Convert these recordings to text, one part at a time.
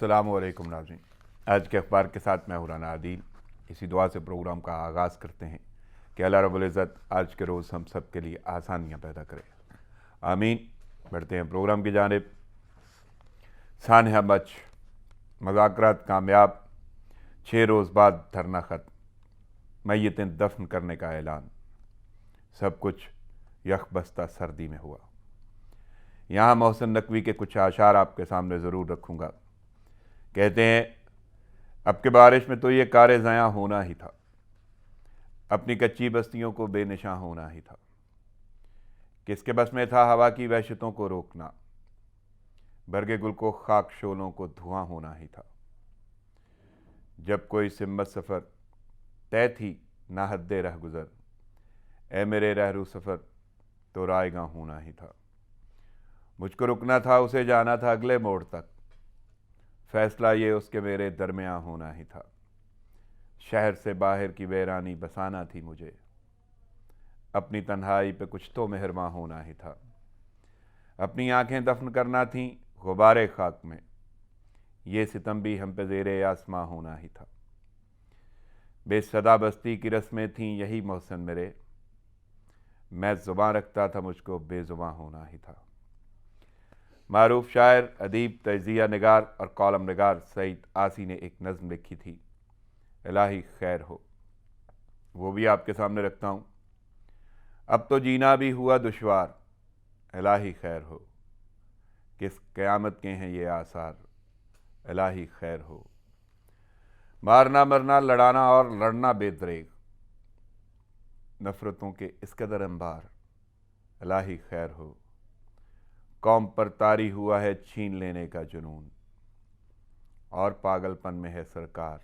السلام علیکم ناظرین، آج کے اخبار کے ساتھ میں رانا عادل اسی دعا سے پروگرام کا آغاز کرتے ہیں کہ اللہ رب العزت آج کے روز ہم سب کے لیے آسانیاں پیدا کرے، آمین۔ بڑھتے ہیں پروگرام کی جانب۔ سانحہ مچ، مذاکرات کامیاب، 6 روز بعد دھرنا ختم، میتیں دفن کرنے کا اعلان، سب کچھ یک بستہ سردی میں ہوا۔ یہاں محسن نقوی کے کچھ اشعار آپ کے سامنے ضرور رکھوں گا۔ کہتے ہیں، اب کے بارش میں تو یہ کار زیاں ہونا ہی تھا، اپنی کچی بستیوں کو بے نشاں ہونا ہی تھا، کس کے بس میں تھا ہوا کی وحشتوں کو روکنا، برگ گل کو خاک شولوں کو دھواں ہونا ہی تھا، جب کوئی سمت سفر طے تھی نہ حد رہ گزر، اے میرے رہرو سفر تو رائے گاں ہونا ہی تھا، مجھ کو رکنا تھا اسے جانا تھا اگلے موڑ تک، فیصلہ یہ اس کے میرے درمیاں ہونا ہی تھا، شہر سے باہر کی ویرانی بسانا تھی مجھے، اپنی تنہائی پہ کچھ تو مہرباں ہونا ہی تھا، اپنی آنکھیں دفن کرنا تھیں غبارے خاک میں، یہ ستم بھی ہم پہ زیر آسماں ہونا ہی تھا، بے صدا بستی کی رسمیں تھیں یہی محسن میرے، میں زباں رکھتا تھا مجھ کو بے زباں ہونا ہی تھا۔ معروف شاعر، ادیب، تجزیہ نگار اور کالم نگار سعید آسی نے ایک نظم لکھی تھی، الہی خیر ہو، وہ بھی آپ کے سامنے رکھتا ہوں۔ اب تو جینا بھی ہوا دشوار، الہی خیر ہو، کس قیامت کے ہیں یہ آثار، الہی خیر ہو، مارنا مرنا لڑانا اور لڑنا بے دریغ، نفرتوں کے اس قدر انبار، الہی خیر ہو، قوم پر طاری ہوا ہے چھین لینے کا جنون، اور پاگل پن میں ہے سرکار،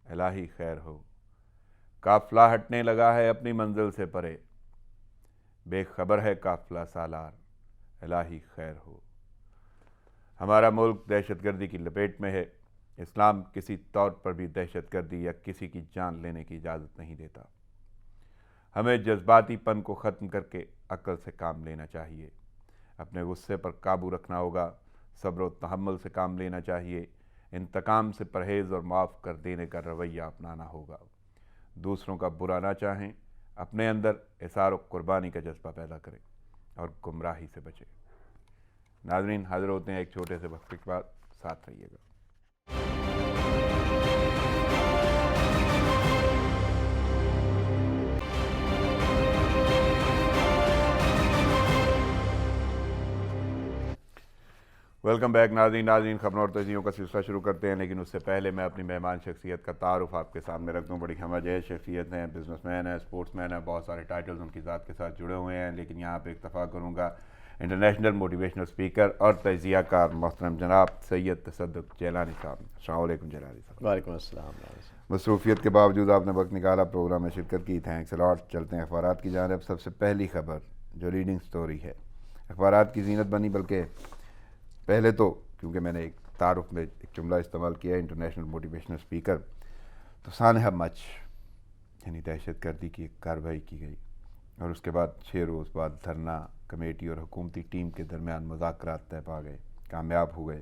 الہی خیر ہو، قافلہ ہٹنے لگا ہے اپنی منزل سے پرے، بے خبر ہے قافلہ سالار، الہی خیر ہو۔ ہمارا ملک دہشت گردی کی لپیٹ میں ہے، اسلام کسی طور پر بھی دہشت گردی یا کسی کی جان لینے کی اجازت نہیں دیتا، ہمیں جذباتی پن کو ختم کر کے عقل سے کام لینا چاہیے، اپنے غصے پر قابو رکھنا ہوگا، صبر و تحمل سے کام لینا چاہیے، انتقام سے پرہیز اور معاف کر دینے کا رویہ اپنانا ہوگا، دوسروں کا برا نہ چاہیں، اپنے اندر اثار و قربانی کا جذبہ پیدا کریں اور گمراہی سے بچیں۔ ناظرین، حاضر ہوتے ہیں ایک چھوٹے سے وقفے کے بعد، ساتھ رہیے گا۔ ویلکم بیک ناظرین، خبروں اور تجزیوں کا سلسلہ شروع کرتے ہیں، لیکن اس سے پہلے میں اپنی مہمان شخصیت کا تعارف آپ کے سامنے رکھ دوں۔ بڑی ہمہ جہیز شخصیت ہیں، بزنس مین ہیں، اسپورٹس مین ہیں، بہت سارے ٹائٹلز ان کی ذات کے ساتھ جڑے ہوئے ہیں، لیکن یہاں پہ اکتفا کروں گا انٹرنیشنل موٹیویشنل اسپیکر اور تجزیہ کار محترم جناب سید تصدق جیلانی صاحب۔ السلام علیکم جیلانی صاحب۔ وعلیکم السلام۔ مصروفیت کے باوجود آپ نے وقت نکالا، پروگرام میں شرکت کی، تھینکس الاٹ۔ چلتے ہیں اخبارات کی جانب۔ سب سے پہلی خبر جو ریڈنگ سٹوری ہے، اخبارات کی زینت بنی، بلکہ پہلے تو کیونکہ میں نے ایک تعارف میں ایک جملہ استعمال کیا ہے انٹرنیشنل موٹیویشنل اسپیکر، تو سانحہ مچ یعنی دہشت گردی کی ایک کارروائی کی گئی، اور اس کے بعد 6 روز بعد دھرنا کمیٹی اور حکومتی ٹیم کے درمیان مذاکرات طے پا گئے، کامیاب ہو گئے،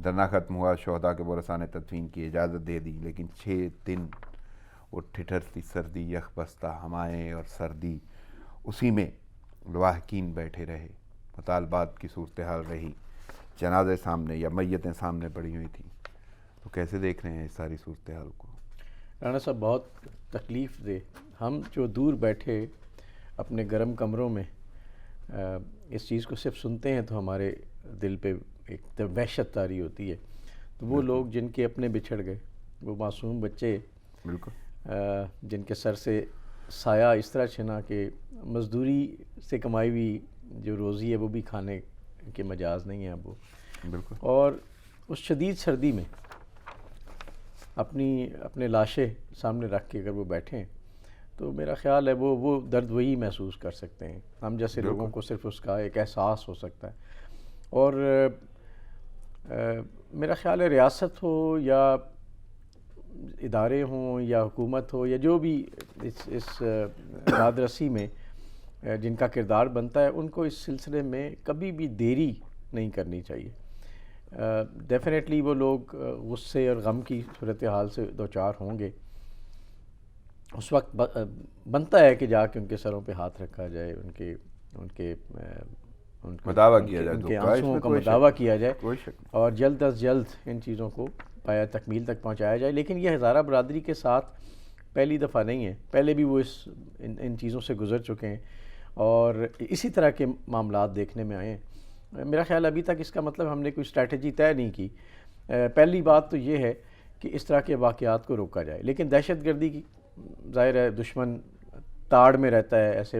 دھرنا ختم ہوا، شہداء کے ورثاء نے تدفین کی اجازت دے دی، لیکن 6 دن وہ ٹھٹھرتی سردی، یک بستہ ہوائیں اور سردی، اسی میں لواحقین بیٹھے رہے، مطالبات کی صورتحال رہی، جنازے سامنے یا میتیں سامنے پڑی ہوئی تھیں۔ تو کیسے دیکھ رہے ہیں اس ساری صورتحال کو؟ رانا صاحب، بہت تکلیف دہ، ہم جو دور بیٹھے اپنے گرم کمروں میں اس چیز کو صرف سنتے ہیں تو ہمارے دل پہ ایک وحشت طاری ہوتی ہے، تو وہ لوگ جن کے اپنے بچھڑ گئے، وہ معصوم بچے، بالکل، جن کے سر سے سایہ اس طرح چھنا کہ مزدوری سے کمائی ہوئی جو روزی ہے وہ بھی کھانے کے مجاز نہیں ہے اب وہ، بالکل، اور اس شدید سردی میں اپنے لاشیں سامنے رکھ کے اگر وہ بیٹھیں تو میرا خیال ہے وہ درد وہی محسوس کر سکتے ہیں، ہم جیسے لوگوں کو صرف اس کا ایک احساس ہو سکتا ہے۔ اور میرا خیال ہے ریاست ہو یا ادارے ہوں یا حکومت ہو یا جو بھی اس دادرسی میں جن کا کردار بنتا ہے، ان کو اس سلسلے میں کبھی بھی دیری نہیں کرنی چاہیے، ڈیفینیٹلی وہ لوگ غصے اور غم کی صورتحال سے دوچار ہوں گے. اس وقت بنتا ہے کہ جا کے ان کے سروں پہ ہاتھ رکھا جائے, ان کے مداوع کیا جائے, ان کے آنسوؤں کا مداوع کیا جائے اور جلد از جلد ان چیزوں کو پایا تکمیل تک پہنچایا جائے. لیکن یہ ہزارہ برادری کے ساتھ پہلی دفعہ نہیں ہے, پہلے بھی وہ ان چیزوں سے گزر چکے ہیں اور اسی طرح کے معاملات دیکھنے میں آئے ہیں. میرا خیال ابھی تک اس کا مطلب ہم نے کوئی اسٹریٹجی طے نہیں کی. پہلی بات تو یہ ہے کہ اس طرح کے واقعات کو روکا جائے. لیکن دہشت گردی کی ظاہر ہے دشمن تاڑ میں رہتا ہے ایسے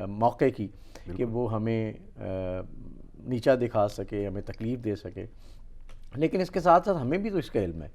موقع کی کہ وہ ہمیں نیچا دکھا سکے, ہمیں تکلیف دے سکے. لیکن اس کے ساتھ ساتھ ہمیں بھی تو اس کا علم ہے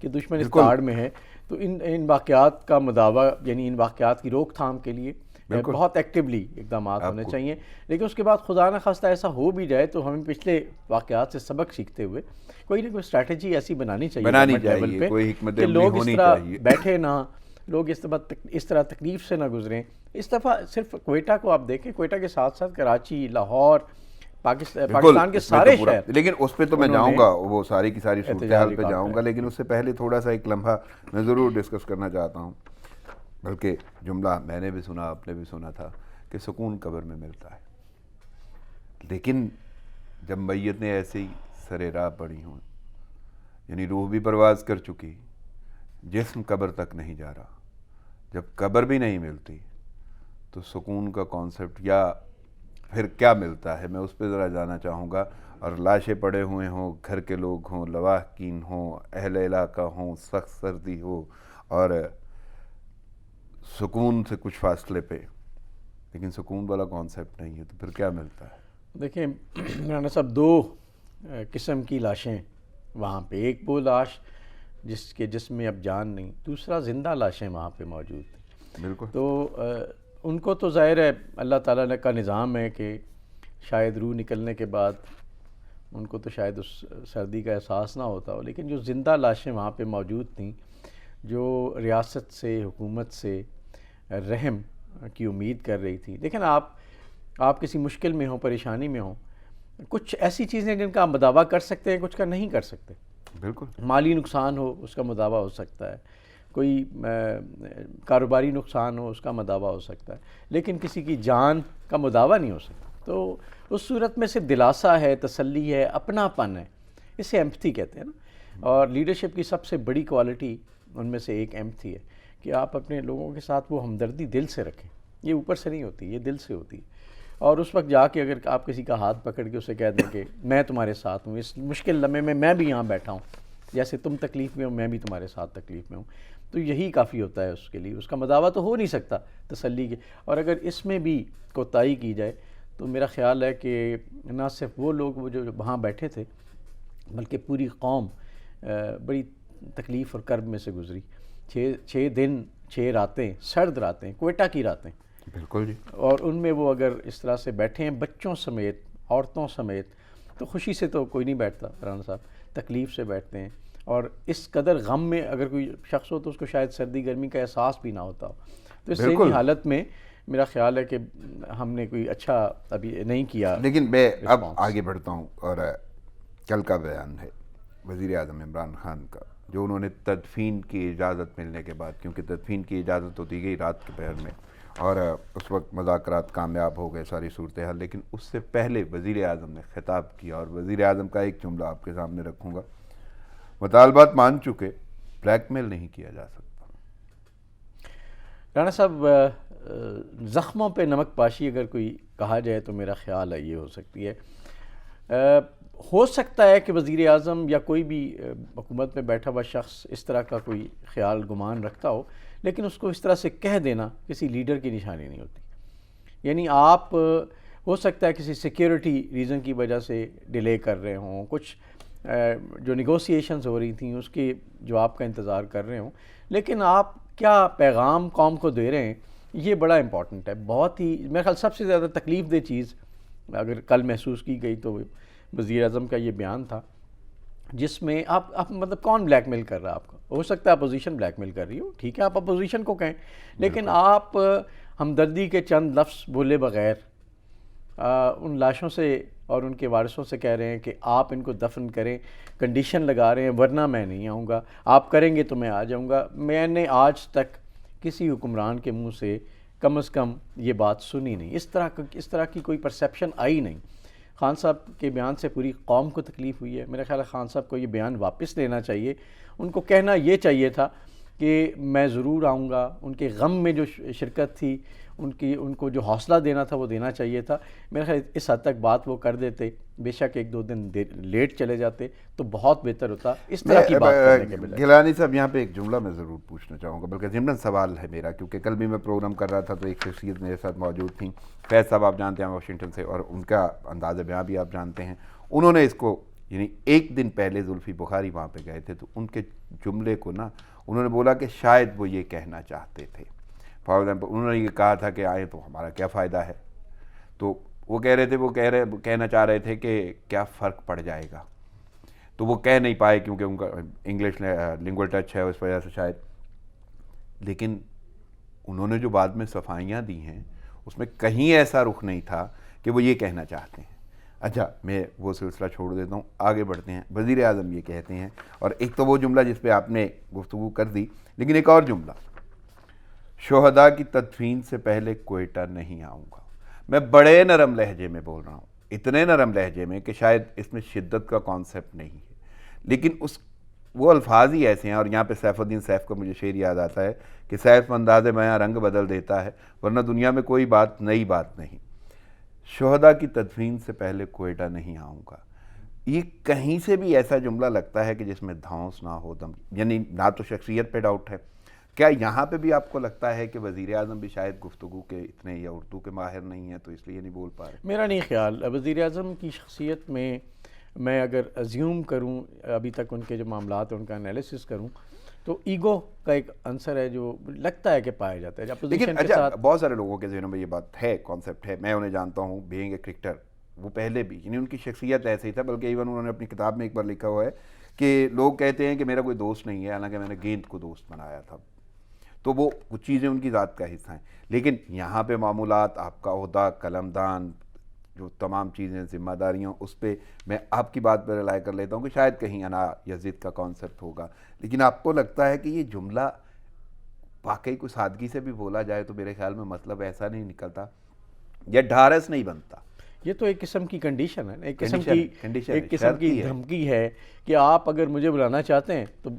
کہ دشمن اس تاڑ میں ہے. تو ان واقعات کا مداوع یعنی ان واقعات کی روک تھام کے لیے بہت ایکٹیولی اقدامات ہونے چاہیے. لیکن اس کے بعد خدا نہ خواستہ ایسا ہو بھی جائے تو ہمیں پچھلے واقعات سے سبق سیکھتے ہوئے کوئی نہ کوئی اسٹریٹجی ایسی بنانی چاہیے لیول پہ کہ لوگ اس طرح بیٹھے نہ, لوگ اس طرح تکلیف سے نہ گزریں. اس دفعہ صرف کوئٹہ کو آپ دیکھیں, کوئٹہ کے ساتھ ساتھ کراچی, لاہور, پاکستان کے سارے شہر. لیکن اس پہ تو میں جاؤں گا, وہ ساری کی ساری صورتحال پہ جاؤں گا, لیکن اس سے پہلے تھوڑا سا ایک لمحہ میں ضرور ڈسکس کرنا چاہتا ہوں. بلکہ جملہ میں نے بھی سنا, آپ نے بھی سنا تھا کہ سکون قبر میں ملتا ہے. لیکن جب میتیں ایسے ہی سرے راہ پڑی ہوں, یعنی روح بھی پرواز کر چکی, جسم قبر تک نہیں جا رہا, جب قبر بھی نہیں ملتی تو سکون کا کانسیپٹ یا پھر کیا ملتا ہے, میں اس پہ ذرا جانا چاہوں گا. اور لاشیں پڑے ہوئے ہوں, گھر کے لوگ ہوں, لواحقین ہوں, اہل علاقہ ہوں, سخت سردی ہو اور سکون سے کچھ فاصلے پہ, لیکن سکون والا کانسیپٹ نہیں ہے, تو پھر کیا ملتا ہے؟ دیکھیں مولانا صاحب, دو قسم کی لاشیں وہاں پہ, ایک وہ لاش جس میں اب جان نہیں, دوسرا زندہ لاشیں وہاں پہ موجود ہیں. بالکل. تو ان کو تو ظاہر ہے اللہ تعالیٰ کا نظام ہے کہ شاید روح نکلنے کے بعد ان کو تو شاید اس سردی کا احساس نہ ہوتا ہو, لیکن جو زندہ لاشیں وہاں پہ موجود تھیں, جو ریاست سے, حکومت سے رحم کی امید کر رہی تھی. دیکھیں آپ کسی مشکل میں ہوں, پریشانی میں ہوں, کچھ ایسی چیزیں جن کا آپ مداوع کر سکتے ہیں, کچھ کا نہیں کر سکتے. بالکل. مالی نقصان ہو اس کا مداوع ہو سکتا ہے, کوئی کاروباری نقصان ہو اس کا مداوع ہو سکتا ہے, لیکن کسی کی جان کا مداوع نہیں ہو سکتا. تو اس صورت میں صرف دلاسا ہے, تسلی ہے, اپنا پن ہے, اسے ایمپتھی کہتے ہیں نا. اور لیڈرشپ کی سب سے بڑی کوالٹی ان میں سے ایک ایمپتھی ہے کہ آپ اپنے لوگوں کے ساتھ وہ ہمدردی دل سے رکھیں. یہ اوپر سے نہیں ہوتی, یہ دل سے ہوتی ہے. اور اس وقت جا کے اگر آپ کسی کا ہاتھ پکڑ کے اسے کہہ دیں کہ میں تمہارے ساتھ ہوں, اس مشکل لمحے میں بھی یہاں بیٹھا ہوں, جیسے تم تکلیف میں ہو میں بھی تمہارے ساتھ تکلیف میں ہوں, تو یہی کافی ہوتا ہے اس کے لیے. اس کا مداوع تو ہو نہیں سکتا تسلی کے, اور اگر اس میں بھی کوتاہی کی جائے تو میرا خیال ہے کہ نہ صرف وہ لوگ وہ جو وہاں بیٹھے تھے, بلکہ پوری قوم بڑی تکلیف اور کرب میں سے گزری. 6 دن 6 راتیں, سرد راتیں, کوئٹہ کی راتیں. بالکل جی. اور ان میں وہ اگر اس طرح سے بیٹھے ہیں, بچوں سمیت, عورتوں سمیت, تو خوشی سے تو کوئی نہیں بیٹھتا رانا صاحب, تکلیف سے بیٹھتے ہیں. اور اس قدر غم میں اگر کوئی شخص ہو تو اس کو شاید سردی گرمی کا احساس بھی نہ ہوتا ہو. تو اس ذہنی حالت میں میرا خیال ہے کہ ہم نے کوئی اچھا ابھی نہیں کیا. لیکن میں اب آگے بڑھتا ہوں, اور کل کا بیان ہے وزیر اعظم عمران خان کا, جو انہوں نے تدفین کی اجازت ملنے کے بعد, کیونکہ تدفین کی اجازت تو دی گئی رات کے پہر میں اور اس وقت مذاکرات کامیاب ہو گئے ساری صورتحال, لیکن اس سے پہلے وزیر اعظم نے خطاب کیا, اور وزیر اعظم کا ایک جملہ آپ کے سامنے رکھوں گا. مطالبات مان چکے, بلیک میل نہیں کیا جا سکتا. رانا صاحب, زخموں پہ نمک پاشی اگر کوئی کہا جائے تو میرا خیال ہے یہ ہو سکتی ہے. ہو سکتا ہے کہ وزیر اعظم یا کوئی بھی حکومت میں بیٹھا ہوا شخص اس طرح کا کوئی خیال گمان رکھتا ہو, لیکن اس کو اس طرح سے کہہ دینا کسی لیڈر کی نشانی نہیں ہوتی. یعنی آپ ہو سکتا ہے کسی سیکیورٹی ریزن کی وجہ سے ڈیلے کر رہے ہوں, کچھ جو نیگوسیشنز ہو رہی تھیں اس کے جواب کا انتظار کر رہے ہوں, لیکن آپ کیا پیغام قوم کو دے رہے ہیں یہ بڑا امپورٹنٹ ہے. بہت ہی میرے خیال سب سے زیادہ تکلیف دہ چیز اگر کل محسوس کی گئی تو وزیر اعظم کا یہ بیان تھا, جس میں آپ مطلب کون بلیک میل کر رہا ہے آپ کو. ہو سکتا ہے اپوزیشن بلیک میل کر رہی ہو, ٹھیک ہے آپ اپوزیشن کو کہیں, لیکن آپ ہمدردی کے چند لفظ بولے بغیر ان لاشوں سے اور ان کے وارثوں سے کہہ رہے ہیں کہ آپ ان کو دفن کریں, کنڈیشن لگا رہے ہیں ورنہ میں نہیں آؤں گا, آپ کریں گے تو میں آ جاؤں گا. میں نے آج تک کسی حکمران کے منہ سے کم از کم یہ بات سنی نہیں, اس طرح کی کوئی پرسیپشن آئی نہیں. خان صاحب کے بیان سے پوری قوم کو تکلیف ہوئی ہے. میرا خیال ہے خان صاحب کو یہ بیان واپس لینا چاہیے. ان کو کہنا یہ چاہیے تھا کہ میں ضرور آؤں گا. ان کے غم میں جو شرکت تھی, ان کو جو حوصلہ دینا تھا وہ دینا چاہیے تھا. میرا خیال اس حد تک بات وہ کر دیتے, بے شک ایک دو دن لیٹ چلے جاتے تو بہت بہتر ہوتا اس طرح کی بات کرنے کے بجائے. گیلانی صاحب یہاں پہ ایک جملہ میں ضرور پوچھنا چاہوں گا, بلکہ ضمن سوال ہے میرا, کیونکہ کل بھی میں پروگرام کر رہا تھا تو ایک شخصیت میرے ساتھ موجود تھیں, فیض صاحب آپ جانتے ہیں واشنگٹن سے, اور ان کا انداز بیان بھی آپ جانتے ہیں. انہوں نے اس کو یعنی ایک دن پہلے زلفی بخاری وہاں پہ گئے تھے تو ان کے جملے کو نا انہوں نے بولا کہ شاید وہ یہ کہنا چاہتے تھے. فار ایگزامپل انہوں نے یہ کہا تھا کہ آئے تو ہمارا کیا فائدہ ہے, تو وہ کہہ رہے تھے کہنا چاہ رہے تھے کہ کیا فرق پڑ جائے گا, تو وہ کہہ نہیں پائے کیونکہ ان کا انگلش لنگول ٹچ ہے اس وجہ سے شاید. لیکن انہوں نے جو بعد میں صفائیاں دی ہیں اس میں کہیں ایسا رخ نہیں تھا کہ وہ یہ کہنا چاہتے ہیں. اچھا میں وہ سلسلہ چھوڑ دیتا ہوں, آگے بڑھتے ہیں. وزیر اعظم یہ کہتے ہیں, اور ایک تو وہ جملہ جس پہ آپ نے گفتگو کر دی, لیکن ایک اور جملہ, شہداء کی تدفین سے پہلے کوئٹہ نہیں آؤں گا. میں بڑے نرم لہجے میں بول رہا ہوں, اتنے نرم لہجے میں کہ شاید اس میں شدت کا کانسیپٹ نہیں ہے, لیکن وہ الفاظ ہی ایسے ہیں. اور یہاں پہ سیف الدین سیف کا مجھے شعر یاد آتا ہے کہ سیف انداز بیاں رنگ بدل دیتا ہے, ورنہ دنیا میں کوئی بات نئی بات نہیں. شہداء کی تدفین سے پہلے کوئٹہ نہیں آؤں گا, یہ کہیں سے بھی ایسا جملہ لگتا ہے کہ جس میں دھونس نہ ہو دم, یعنی نہ تو شخصیت پہ ڈاؤٹ ہے. کیا یہاں پہ بھی آپ کو لگتا ہے کہ وزیر اعظم بھی شاید گفتگو کے اتنے یا اردو کے ماہر نہیں ہیں تو اس لیے نہیں بول پا رہے؟ میرا نہیں خیال. وزیر اعظم کی شخصیت میں اگر ازیوم کروں, ابھی تک ان کے جو معاملات ہیں ان کا انالیسس کروں, تو ایگو کا ایک عنصر ہے جو لگتا ہے کہ پایا جاتا ہے. لیکن اچھا بہت سارے لوگوں کے ذہنوں میں یہ بات ہے, کانسیپٹ ہے, میں انہیں جانتا ہوں بینگ اے کرکٹر, وہ پہلے بھی یعنی ان کی شخصیت ایسے ہی تھا, بلکہ ایون انہوں نے اپنی کتاب میں ایک بار لکھا ہوا ہے کہ لوگ کہتے ہیں کہ میرا کوئی دوست نہیں ہے, حالانکہ میں نے گیند کو دوست بنایا تھا. تو وہ کچھ چیزیں ان کی ذات کا حصہ ہیں. لیکن یہاں پہ معمولات, آپ کا عہدہ, قلم دان, جو تمام چیزیں ذمہ داریوں, اس پہ میں آپ کی بات پہ رلائے کر لیتا ہوں کہ شاید کہیں انا یا ضد کا کانسیپٹ ہوگا. لیکن آپ کو لگتا ہے کہ یہ جملہ واقعی کوئی سادگی سے بھی بولا جائے تو میرے خیال میں مطلب ایسا نہیں نکلتا یا ڈھارس نہیں بنتا. یہ تو ایک قسم کی کنڈیشن ہے, ایک قسم کی دھمکی ہے کہ آپ اگر مجھے بلانا چاہتے ہیں تو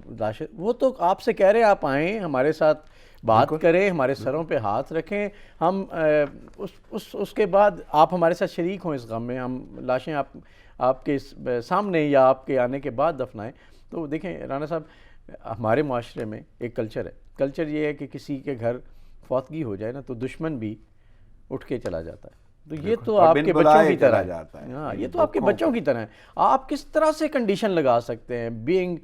وہ تو آپ سے کہہ رہے ہیں آپ آئیں, ہمارے ساتھ بات کریں, ہمارے سروں پہ ہاتھ رکھیں, ہم اس کے بعد آپ ہمارے ساتھ شریک ہوں اس غم میں, ہم لاشیں آپ کے سامنے یا آپ کے آنے کے بعد دفنائیں. تو دیکھیں رانا صاحب, ہمارے معاشرے میں ایک کلچر ہے. کلچر یہ ہے کہ کسی کے گھر فوتگی ہو جائے نا تو دشمن بھی اٹھ کے چلا جاتا ہے. تو یہ تو آپ کے بچوں کی طرح ہے. ہاں, یہ تو آپ کے بچوں کی طرح ہے. آپ کس طرح سے کنڈیشن لگا سکتے ہیں being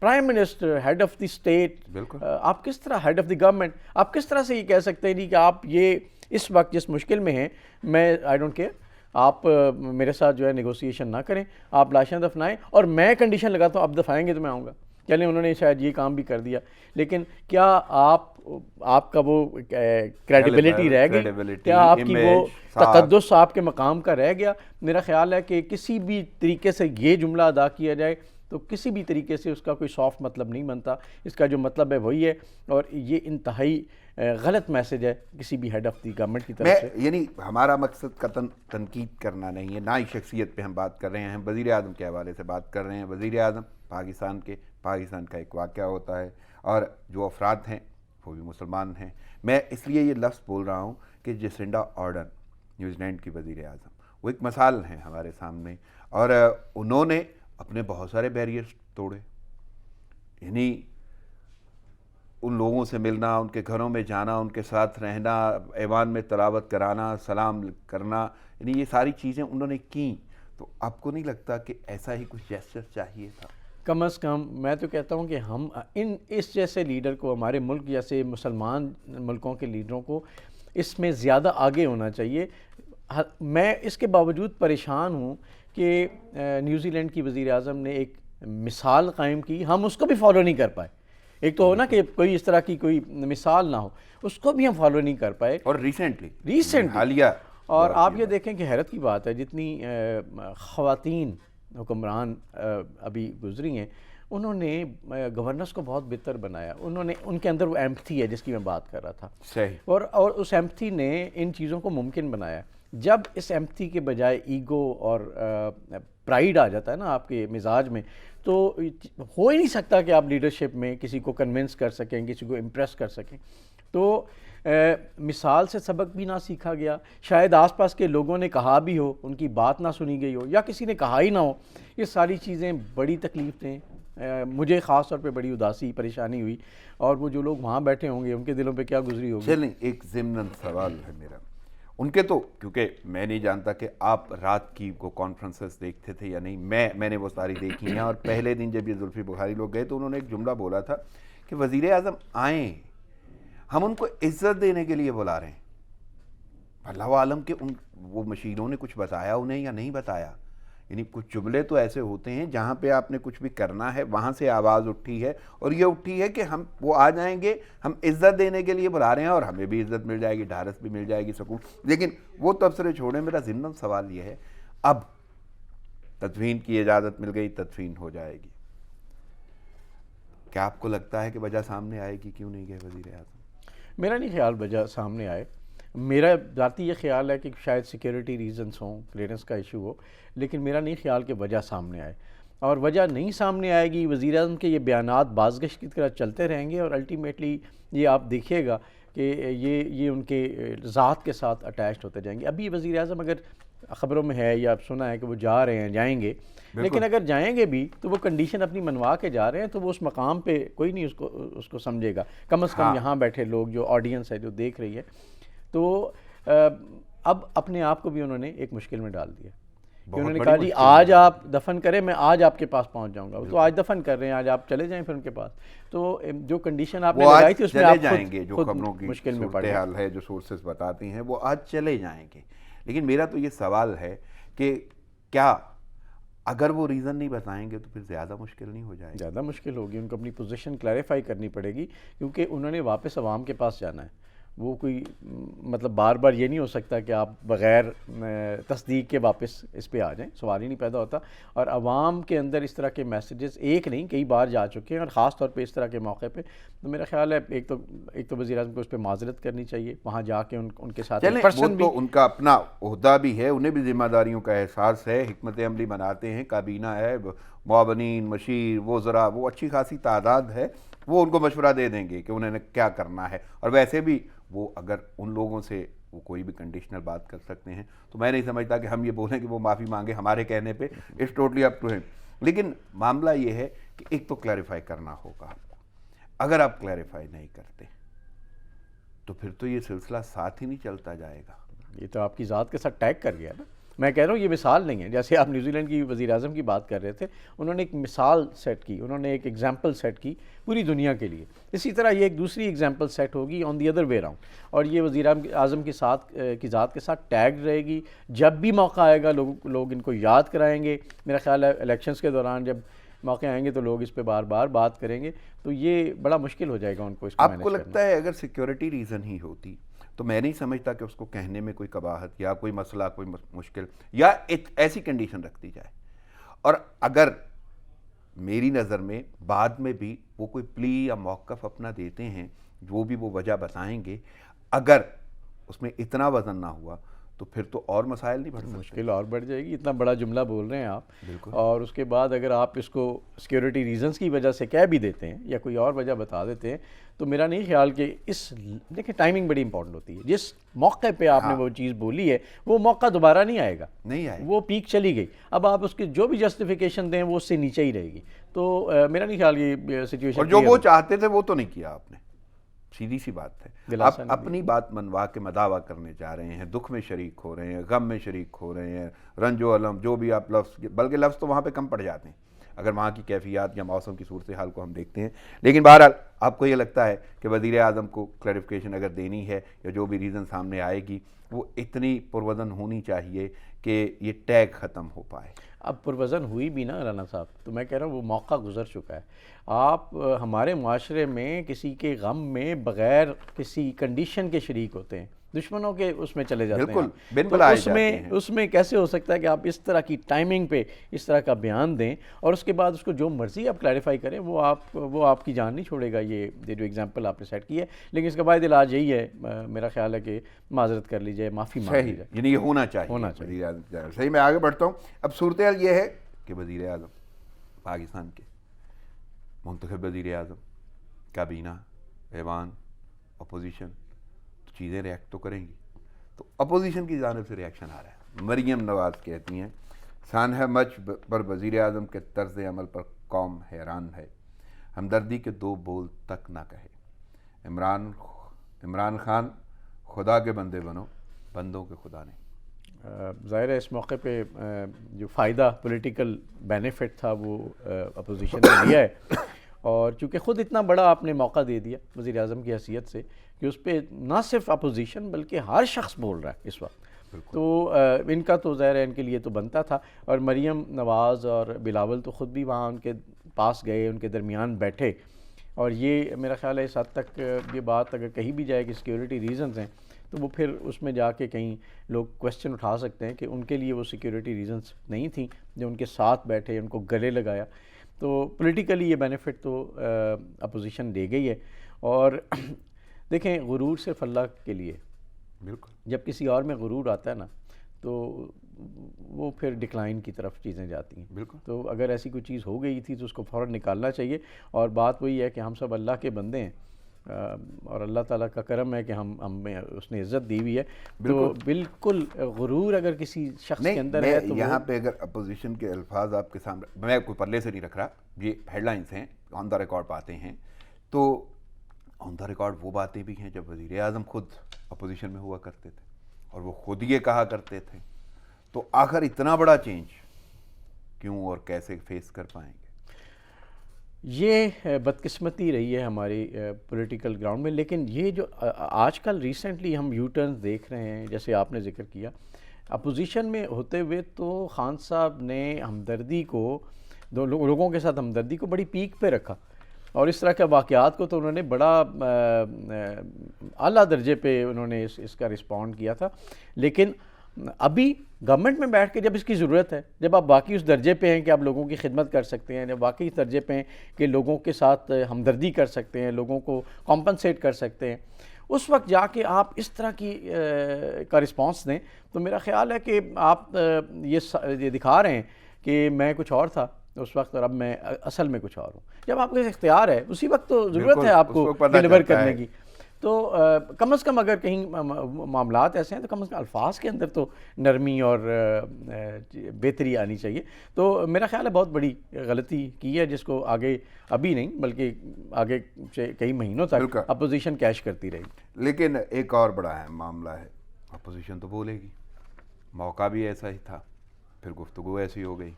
prime minister, head of the state, آپ کس طرح ہیڈ آف دی گورنمنٹ, آپ کس طرح سے یہ کہہ سکتے ہیں کہ آپ یہ اس وقت جس مشکل میں ہیں, میں آئی ڈونٹ کیئر, آپ میرے ساتھ جو ہے نیگوسیشن نہ کریں, آپ لاشیں دفنائیں, اور میں کنڈیشن لگاتا ہوں آپ دفنائیں گے تو میں آؤں گا. چلیں انہوں نے شاید یہ کام بھی کر دیا, لیکن کیا آپ کا وہ کریڈیبلٹی رہ گئی, کیا آپ کی وہ تقدس آپ کے مقام کا رہ گیا؟ میرا خیال ہے کہ کسی بھی طریقے سے یہ جملہ ادا کیا جائے تو کسی بھی طریقے سے اس کا کوئی سافٹ مطلب نہیں بنتا. اس کا جو مطلب ہے وہی ہے, اور یہ انتہائی غلط میسج ہے کسی بھی ہیڈ آف دی گورنمنٹ کی طرف سے. یعنی ہمارا مقصد قطعاً تنقید کرنا نہیں ہے, نہ ہی شخصیت پہ ہم بات کر رہے ہیں, ہم وزیر اعظم کے حوالے سے بات کر رہے ہیں. وزیر اعظم پاکستان کا ایک واقعہ ہوتا ہے, اور جو افراد ہیں وہ بھی مسلمان ہیں. میں اس لیے یہ لفظ بول رہا ہوں کہ جسنڈا آرڈن نیوزی لینڈ کی وزیر اعظم, وہ ایک مثال ہیں ہمارے سامنے, اور انہوں نے اپنے بہت سارے بیریئرز توڑے. یعنی ان لوگوں سے ملنا, ان کے گھروں میں جانا, ان کے ساتھ رہنا, ایوان میں تلاوت کرانا, سلام کرنا, یعنی یہ ساری چیزیں انہوں نے کیں. تو آپ کو نہیں لگتا کہ ایسا ہی کچھ جیسچر چاہیے تھا؟ کم از کم میں تو کہتا ہوں کہ ہم اس جیسے لیڈر کو, ہمارے ملک جیسے مسلمان ملکوں کے لیڈروں کو اس میں زیادہ آگے ہونا چاہیے. میں اس کے باوجود پریشان ہوں کہ نیوزی لینڈ کی وزیر اعظم نے ایک مثال قائم کی, ہم اس کو بھی فالو نہیں کر پائے. ایک تو ہو نا کہ کوئی اس طرح کی کوئی مثال نہ ہو، اس کو بھی ہم فالو نہیں کر پائے. اور ریسنٹلی حالیہ اور آپ یہ دیکھیں کہ حیرت کی بات ہے، جتنی خواتین حکمران ابھی گزری ہیں، انہوں نے گورننس کو بہت بہتر بنایا. انہوں نے، ان کے اندر وہ ایمپتھی ہے جس کی میں بات کر رہا تھا، صحیح، اور اس ایمپتھی نے ان چیزوں کو ممکن بنایا. جب اس ایمپتھی کے بجائے ایگو اور پرائیڈ آ جاتا ہے نا آپ کے مزاج میں، تو ہو ہی نہیں سکتا کہ آپ لیڈرشپ میں کسی کو کنونس کر سکیں، کسی کو امپریس کر سکیں. تو مثال سے سبق بھی نہ سیکھا گیا، شاید آس پاس کے لوگوں نے کہا بھی ہو، ان کی بات نہ سنی گئی ہو، یا کسی نے کہا ہی نہ ہو. یہ ساری چیزیں بڑی تکلیف دیں. مجھے خاص طور پہ بڑی اداسی، پریشانی ہوئی، اور وہ جو لوگ وہاں بیٹھے ہوں گے ان کے دلوں پہ کیا گزری ہوگی. چلیں ایک ضمن سوال ہے میرا، ان کے تو کیونکہ میں نہیں جانتا کہ آپ رات کی کو کانفرنسز دیکھتے تھے یا نہیں، میں نے وہ ساری دیکھی ہیں. اور پہلے دن جب یہ زلفی بخاری لوگ گئے تو انہوں نے ایک جملہ بولا تھا کہ وزیر اعظم آئیں، ہم ان کو عزت دینے کے لیے بلا رہے ہیں. اللہ عالم کہ وہ مشیروں نے کچھ بتایا انہیں یا نہیں بتایا. یعنی کچھ جملے تو ایسے ہوتے ہیں جہاں پہ آپ نے کچھ بھی کرنا ہے وہاں سے آواز اٹھی ہے، اور یہ اٹھی ہے کہ ہم وہ آ جائیں گے، ہم عزت دینے کے لیے بلا رہے ہیں، اور ہمیں بھی عزت مل جائے گی، ڈھارس بھی مل جائے گی، سکون. لیکن وہ تبصرے چھوڑیں، میرا ضمن سوال یہ ہے، اب تدفین کی اجازت مل گئی، تدفین ہو جائے گی، کیا آپ کو لگتا ہے کہ وجہ سامنے آئے گی کیوں نہیں گئے وزیر اعظم؟ میرا نہیں خیال وجہ سامنے آئے. میرا ذاتی یہ خیال ہے کہ شاید سیکیورٹی ریزنز ہوں، کلیئرنس کا ایشو ہو، لیکن میرا نہیں خیال کہ وجہ سامنے آئے. اور وجہ نہیں سامنے آئے گی، وزیر اعظم کے یہ بیانات بازگشت کی طرح چلتے رہیں گے، اور الٹیمیٹلی یہ آپ دیکھیے گا کہ یہ ان کے ذات کے ساتھ اٹیچڈ ہوتے جائیں گے. ابھی وزیر اعظم اگر خبروں میں ہے یا سنا ہے کہ وہ جا رہے ہیں، جائیں گے، لیکن اگر جائیں گے بھی تو وہ کنڈیشن اپنی منوا کے جا رہے ہیں، تو وہ اس مقام پہ کوئی نہیں اس کو سمجھے گا، کم از کم یہاں بیٹھے لوگ، جو آڈینس ہے جو دیکھ رہی ہے. تو اب اپنے آپ کو بھی انہوں نے ایک مشکل میں ڈال دیا کہ انہوں نے کہا جی آج آپ دفن کریں، میں آج آپ کے پاس پہنچ جاؤں گا. تو آج دفن کر رہے ہیں، آج آپ چلے جائیں پھر ان کے پاس. تو جو کنڈیشن آپ نے لگائی تھی اس میں آپ جائیں گے، جو خبروں کی مشکل میں پڑے صورتحال ہے، جو سورسز بتاتی ہیں، وہ آج چلے جائیں گے. لیکن میرا تو یہ سوال ہے کہ کیا اگر وہ ریزن نہیں بتائیں گے تو پھر زیادہ مشکل نہیں ہو جائے گی؟ زیادہ مشکل ہوگی. ان کو اپنی پوزیشن کلیریفائی کرنی پڑے گی، کیونکہ انہوں نے واپس عوام کے پاس جانا ہے. وہ کوئی مطلب بار بار یہ نہیں ہو سکتا کہ آپ بغیر تصدیق کے واپس اس پہ آ جائیں، سوال ہی نہیں پیدا ہوتا. اور عوام کے اندر اس طرح کے میسیجز ایک نہیں کئی بار جا چکے ہیں، اور خاص طور پہ اس طرح کے موقع پہ. تو میرا خیال ہے ایک تو وزیر اعظم کو اس پہ معذرت کرنی چاہیے، وہاں جا کے ان کے ساتھ وہ تو ان کا اپنا عہدہ بھی ہے، انہیں بھی ذمہ داریوں کا احساس ہے، حکمت عملی بناتے ہیں، کابینہ ہے، معاونین، مشیر، وزراء، وہ اچھی خاصی تعداد ہے، وہ ان کو مشورہ دے دیں گے کہ انہوں نے کیا کرنا ہے. اور ویسے بھی وہ اگر ان لوگوں سے وہ کوئی بھی کنڈیشنل بات کر سکتے ہیں، تو میں نہیں سمجھتا کہ ہم یہ بولیں کہ وہ معافی مانگے ہمارے کہنے پہ. اٹس ٹوٹلی اپ ٹو ہم. لیکن معاملہ یہ ہے کہ ایک تو کلیریفائی کرنا ہوگا آپ کو. اگر آپ کلیریفائی نہیں کرتے تو پھر تو یہ سلسلہ ساتھ ہی نہیں چلتا جائے گا. یہ تو آپ کی ذات کے ساتھ ٹیگ کر گیا نا. میں کہہ رہا ہوں یہ مثال نہیں ہے. جیسے آپ نیوزی لینڈ کی وزیر اعظم کی بات کر رہے تھے، انہوں نے ایک مثال سیٹ کی، انہوں نے ایک ایگزامپل سیٹ کی پوری دنیا کے لیے. اسی طرح یہ ایک دوسری ایگزامپل سیٹ ہوگی آن دی ادر وے راؤنڈ، اور یہ وزیر اعظم کی ذات کے ساتھ ٹیگ رہے گی. جب بھی موقع آئے گا لوگ ان کو یاد کرائیں گے. میرا خیال ہے الیکشنز کے دوران جب موقع آئیں گے تو لوگ اس پہ بار بار بات کریں گے. تو یہ بڑا مشکل ہو جائے گا ان کو اس کو آپ کو لگتا ہے اگر سیکیورٹی ریزن ہی ہوتی تو میں نہیں سمجھتا کہ اس کو کہنے میں کوئی قباحت یا کوئی مسئلہ، کوئی مشکل یا ایسی کنڈیشن رکھتی جائے. اور اگر میری نظر میں بعد میں بھی وہ کوئی پلی یا موقف اپنا دیتے ہیں، جو بھی وہ وجہ بتائیں گے، اگر اس میں اتنا وزن نہ ہوا تو پھر تو اور مسائل نہیں بڑھ سکتے، مشکل اور بڑھ جائے گی. اتنا بڑا جملہ بول رہے ہیں آپ، اور اس کے بعد اگر آپ اس کو سیکیورٹی ریزنز کی وجہ سے کہہ بھی دیتے ہیں یا کوئی اور وجہ بتا دیتے ہیں، تو میرا نہیں خیال کہ دیکھیں ٹائمنگ بڑی امپورٹنٹ ہوتی ہے. جس موقع پہ آپ نے وہ چیز بولی ہے وہ موقع دوبارہ نہیں آئے گا، وہ پیک چلی گئی. اب آپ اس کی جو بھی جسٹیفیکیشن دیں وہ اس سے نیچے ہی رہے گی. تو میرا نہیں خیال یہ سچویشن. اور جو وہ چاہتے تھے وہ تو نہیں کیا آپ نے، سیدھی سی بات ہے. آپ اپنی بات منوا کے مداوا کرنے جا رہے ہیں، دکھ میں شریک ہو رہے ہیں، غم میں شریک ہو رہے ہیں، رنج و الم جو بھی آپ لفظ، بلکہ لفظ تو وہاں پہ کم پڑ جاتے ہیں. اگر وہاں کی کیفیات یا موسم کی صورتحال کو ہم دیکھتے ہیں. لیکن بہرحال آپ کو یہ لگتا ہے کہ وزیر اعظم کو کلیریفیکیشن اگر دینی ہے یا جو بھی ریزن سامنے آئے گی وہ اتنی پروزن ہونی چاہیے کہ یہ ٹیگ ختم ہو پائے؟ اب پروزن ہوئی بھی نا رانا صاحب, تو میں کہہ رہا ہوں وہ موقع گزر چکا ہے. آپ ہمارے معاشرے میں کسی کے غم میں بغیر کسی کنڈیشن کے شریک ہوتے ہیں, دشمنوں کے اس میں چلے جاتے ہیں. بالکل تو اس میں کیسے ہو سکتا ہے کہ آپ اس طرح کی ٹائمنگ پہ اس طرح کا بیان دیں اور اس کے بعد اس کو جو مرضی آپ کلیریفائی کریں, وہ آپ کی جان نہیں چھوڑے گا. یہ جو ایگزامپل آپ نے سیٹ کی ہے, لیکن اس کا باعث علاج یہی ہے میرا خیال ہے کہ معذرت کر لیجیے, معافی مانگ لیجیے. یعنی یہ ہونا چاہیے وزیر اعظم. صحیح, میں آگے بڑھتا ہوں. اب صورتحال یہ ہے کہ وزیر اعظم پاکستان کے منتخب وزیر اعظم, کابینہ, ایوان, اپوزیشن, تو چیزیں ریئیکٹ تو کریں گی. تو اپوزیشن کی جانب سے ریئیکشن آ رہا ہے. مریم نواز کہتی ہیں سانحہ مچ پر وزیر اعظم کے طرز عمل پر قوم حیران ہے, ہمدردی کے 2 بول تک نہ کہے. عمران خان خدا کے بندے بنو, بندوں کے خدا نہیں. ظاہر ہے اس موقع پہ جو فائدہ پولیٹیکل بینیفٹ تھا وہ اپوزیشن نے لیا ہے, اور چونکہ خود اتنا بڑا آپ نے موقع دے دیا وزیر اعظم کی حیثیت سے کہ اس پہ نہ صرف اپوزیشن بلکہ ہر شخص بول رہا ہے اس وقت, تو ان کا تو ظاہر ہے ان کے لیے تو بنتا تھا. اور مریم نواز اور بلاول تو خود بھی وہاں ان کے پاس گئے, ان کے درمیان بیٹھے, اور یہ میرا خیال ہے اس حد تک یہ بات اگر کہی بھی جائے کہ سیکیورٹی ریزنز ہیں تو وہ پھر اس میں جا کے کہیں لوگ کویسچن اٹھا سکتے ہیں کہ ان کے لیے وہ سیکیورٹی ریزنز نہیں تھیں جو ان کے ساتھ بیٹھے, ان کو گلے لگایا. تو پولیٹیکلی یہ بینیفٹ تو اپوزیشن دے گئی ہے. اور دیکھیں غرور صرف اللہ کے لیے, بالکل جب کسی اور میں غرور آتا ہے نا تو وہ پھر ڈکلائن کی طرف چیزیں جاتی ہیں. بالکل. تو اگر ایسی کوئی چیز ہو گئی تھی تو اس کو فوراً نکالنا چاہیے. اور بات وہی ہے کہ ہم سب اللہ کے بندے ہیں, اور اللہ تعالیٰ کا کرم ہے کہ ہمیں اس نے عزت دی ہوئی ہے. تو بالکل غرور اگر کسی شخص کے اندر ہے تو یہاں پہ اگر اپوزیشن کے الفاظ آپ کے سامنے, میں کوئی پلے سے نہیں رکھ رہا, یہ ہیڈ لائنز ہیں, آن دا ریکارڈ باتیں ہیں, تو آن دا ریکارڈ وہ باتیں بھی ہیں جب وزیر اعظم خود اپوزیشن میں ہوا کرتے تھے اور وہ خود یہ کہا کرتے تھے. تو آخر اتنا بڑا چینج کیوں اور کیسے فیس کر پائیں گے؟ یہ بدقسمتی رہی ہے ہماری پولیٹیکل گراؤنڈ میں. لیکن یہ جو آج کل ریسنٹلی ہم یو ٹرنز دیکھ رہے ہیں, جیسے آپ نے ذکر کیا, اپوزیشن میں ہوتے ہوئے تو خان صاحب نے ہمدردی کو, لوگوں کے ساتھ ہمدردی کو بڑی پیک پہ رکھا, اور اس طرح کے واقعات کو تو انہوں نے بڑا اعلیٰ درجے پہ انہوں نے اس کا رسپونڈ کیا تھا. لیکن ابھی گورنمنٹ میں بیٹھ کے جب اس کی ضرورت ہے, جب آپ واقعی اس درجے پہ ہیں کہ آپ لوگوں کی خدمت کر سکتے ہیں, جب واقعی اس درجے پہ ہیں کہ لوگوں کے ساتھ ہمدردی کر سکتے ہیں, لوگوں کو کمپنسیٹ کر سکتے ہیں, اس وقت جا کے آپ اس طرح کی کا رسپانس دیں, تو میرا خیال ہے کہ آپ یہ دکھا رہے ہیں کہ میں کچھ اور تھا اس وقت اور اب میں اصل میں کچھ اور ہوں. جب آپ کے اختیار ہے اسی وقت تو ضرورت ہے آپ کو ڈیلیور کرنے کی. تو کم از کم اگر کہیں معاملات ایسے ہیں تو کم از کم الفاظ کے اندر تو نرمی اور بہتری آنی چاہیے. تو میرا خیال ہے بہت بڑی غلطی کی ہے جس کو آگے ابھی نہیں بلکہ آگے کئی مہینوں تک اپوزیشن کیش کرتی رہے گی. لیکن ایک اور بڑا اہم معاملہ ہے, اپوزیشن تو بولے گی, موقع بھی ایسا ہی تھا, پھر گفتگو ایسی ہو گئی,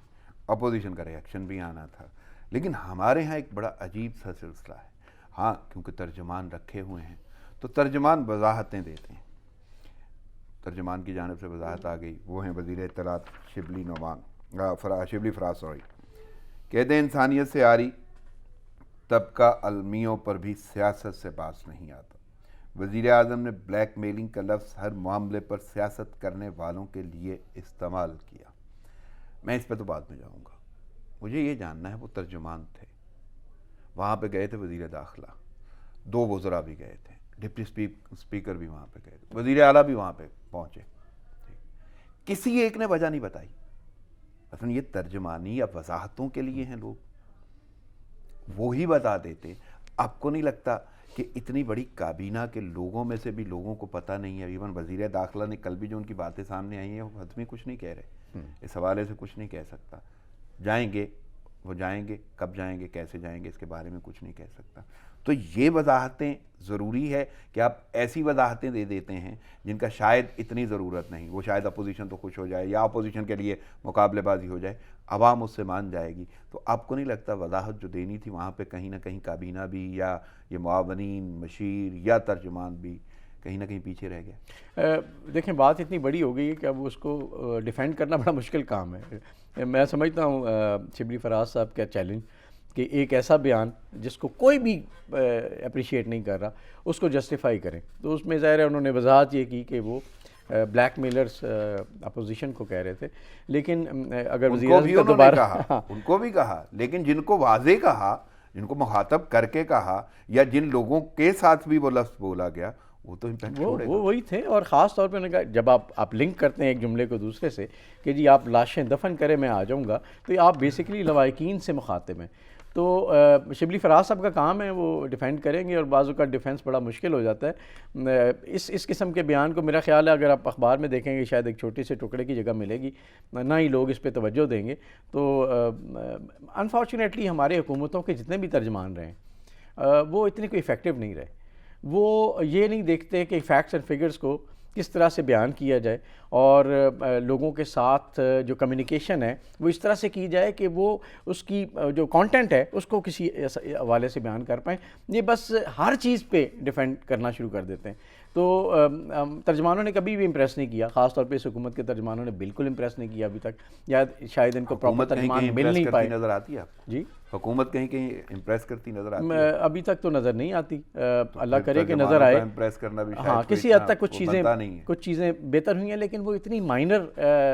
اپوزیشن کا ریئیکشن بھی آنا تھا. لیکن ہمارے ہاں ایک بڑا عجیب سا سلسلہ ہے. ہاں کیونکہ ترجمان رکھے ہوئے ہیں تو ترجمان وضاحتیں دیتے ہیں. ترجمان کی جانب سے وضاحت آ گئی, وہ ہیں وزیر اطلاعات شبلی فراز. کہتے ہیں انسانیت سے آری طبقہ المیوں پر بھی سیاست سے باز نہیں آتا. وزیر اعظم نے بلیک میلنگ کا لفظ ہر معاملے پر سیاست کرنے والوں کے لیے استعمال کیا. میں اس پہ تو بعد میں جاؤں گا. مجھے یہ جاننا ہے, وہ ترجمان تھے, وہاں پہ گئے تھے وزیر داخلہ, 2 وزراء بھی گئے تھے, ڈپٹی اسپیکر بھی وہاں پہ گئے تھے, وزیر اعلیٰ بھی وہاں پہ پہنچے, کسی ایک نے وجہ نہیں بتائی. اصل یہ ترجمانی یا وضاحتوں کے لیے ہیں لوگ, وہی بتا دیتے. آپ کو نہیں لگتا کہ اتنی بڑی کابینہ کے لوگوں میں سے بھی لوگوں کو پتہ نہیں ہے؟ ایون وزیر داخلہ نے کل بھی جو ان کی باتیں سامنے آئی ہیں وہ حتمی کچھ نہیں کہہ رہے, اس حوالے سے کچھ نہیں کہہ سکتا. جائیں گے, وہ جائیں گے, کب جائیں گے, کیسے جائیں گے, اس کے بارے میں کچھ نہیں کہہ سکتا. تو یہ وضاحتیں ضروری ہے کہ آپ ایسی وضاحتیں دے دیتے ہیں جن کا شاید اتنی ضرورت نہیں. وہ شاید اپوزیشن تو خوش ہو جائے یا اپوزیشن کے لیے مقابلے بازی ہو جائے, عوام اس سے مان جائے گی. تو آپ کو نہیں لگتا وضاحت جو دینی تھی وہاں پہ کہیں نہ کہیں کابینہ بھی یا یہ معاونین, مشیر یا ترجمان بھی کہیں نہ کہیں پیچھے رہ گیا؟ دیکھیں بات اتنی بڑی ہو گئی ہے کہ اب اس کو ڈیفینڈ کرنا بڑا مشکل کام ہے. میں سمجھتا ہوں شبلی فراز صاحب کا چیلنج کہ ایک ایسا بیان جس کو کوئی بھی اپریشیٹ نہیں کر رہا اس کو جسٹیفائی کریں. تو اس میں ظاہر ہے انہوں نے وضاحت یہ کی کہ وہ بلیک میلرز اپوزیشن کو کہہ رہے تھے, لیکن اگر وزیر اعظم کا دوبارہ ان کو بھی کہا, لیکن جن کو واضح کہا, جن کو مخاطب کر کے کہا یا جن لوگوں کے ساتھ بھی وہ لفظ بولا گیا وہ تو امپیکٹ چھوڑے گا. وہ وہی تھے. اور خاص طور پہ انہوں نے کہا جب آپ لنک کرتے ہیں ایک جملے کو دوسرے سے کہ جی آپ لاشیں دفن کریں میں آ جاؤں گا, تو آپ بیسیکلی لواحقین سے مخاطب ہیں. تو شبلی فراز صاحب کا کام ہے وہ ڈیفینڈ کریں گے, اور بعض کا ڈیفینس بڑا مشکل ہو جاتا ہے. اس قسم کے بیان کو میرا خیال ہے اگر آپ اخبار میں دیکھیں گے شاید ایک چھوٹے سے ٹکڑے کی جگہ ملے گی, نہ ہی لوگ اس پہ توجہ دیں گے. تو انفارچونیٹلی ہمارے حکومتوں کے جتنے بھی ترجمان رہے ہیں وہ اتنے کوئی افیکٹو نہیں رہے. وہ یہ نہیں دیکھتے کہ فیکٹس اینڈ فگرز کو کس طرح سے بیان کیا جائے اور لوگوں کے ساتھ جو کمیونیکیشن ہے وہ اس طرح سے کی جائے کہ وہ اس کی جو کانٹینٹ ہے اس کو کسی حوالے سے بیان کر پائیں. یہ بس ہر چیز پہ ڈیفینڈ کرنا شروع کر دیتے ہیں. تو ترجمانوں نے کبھی بھی امپریس نہیں کیا, خاص طور پہ اس حکومت کے ترجمانوں نے بالکل امپریس نہیں کیا ابھی تک, یا شاید ان کو پراپر ترجمان مل نہیں پائے. نظر آتی ہے جی حکومت کہیں کہیں امپریس کرتی نظر آتی ہے؟ ابھی تک تو نظر نہیں آتی, اللہ کرے کہ نظر آئے. امپریس کرنا بھی ہاں کسی حد تک کچھ چیزیں بہتر ہوئی ہیں, لیکن وہ اتنی مائنر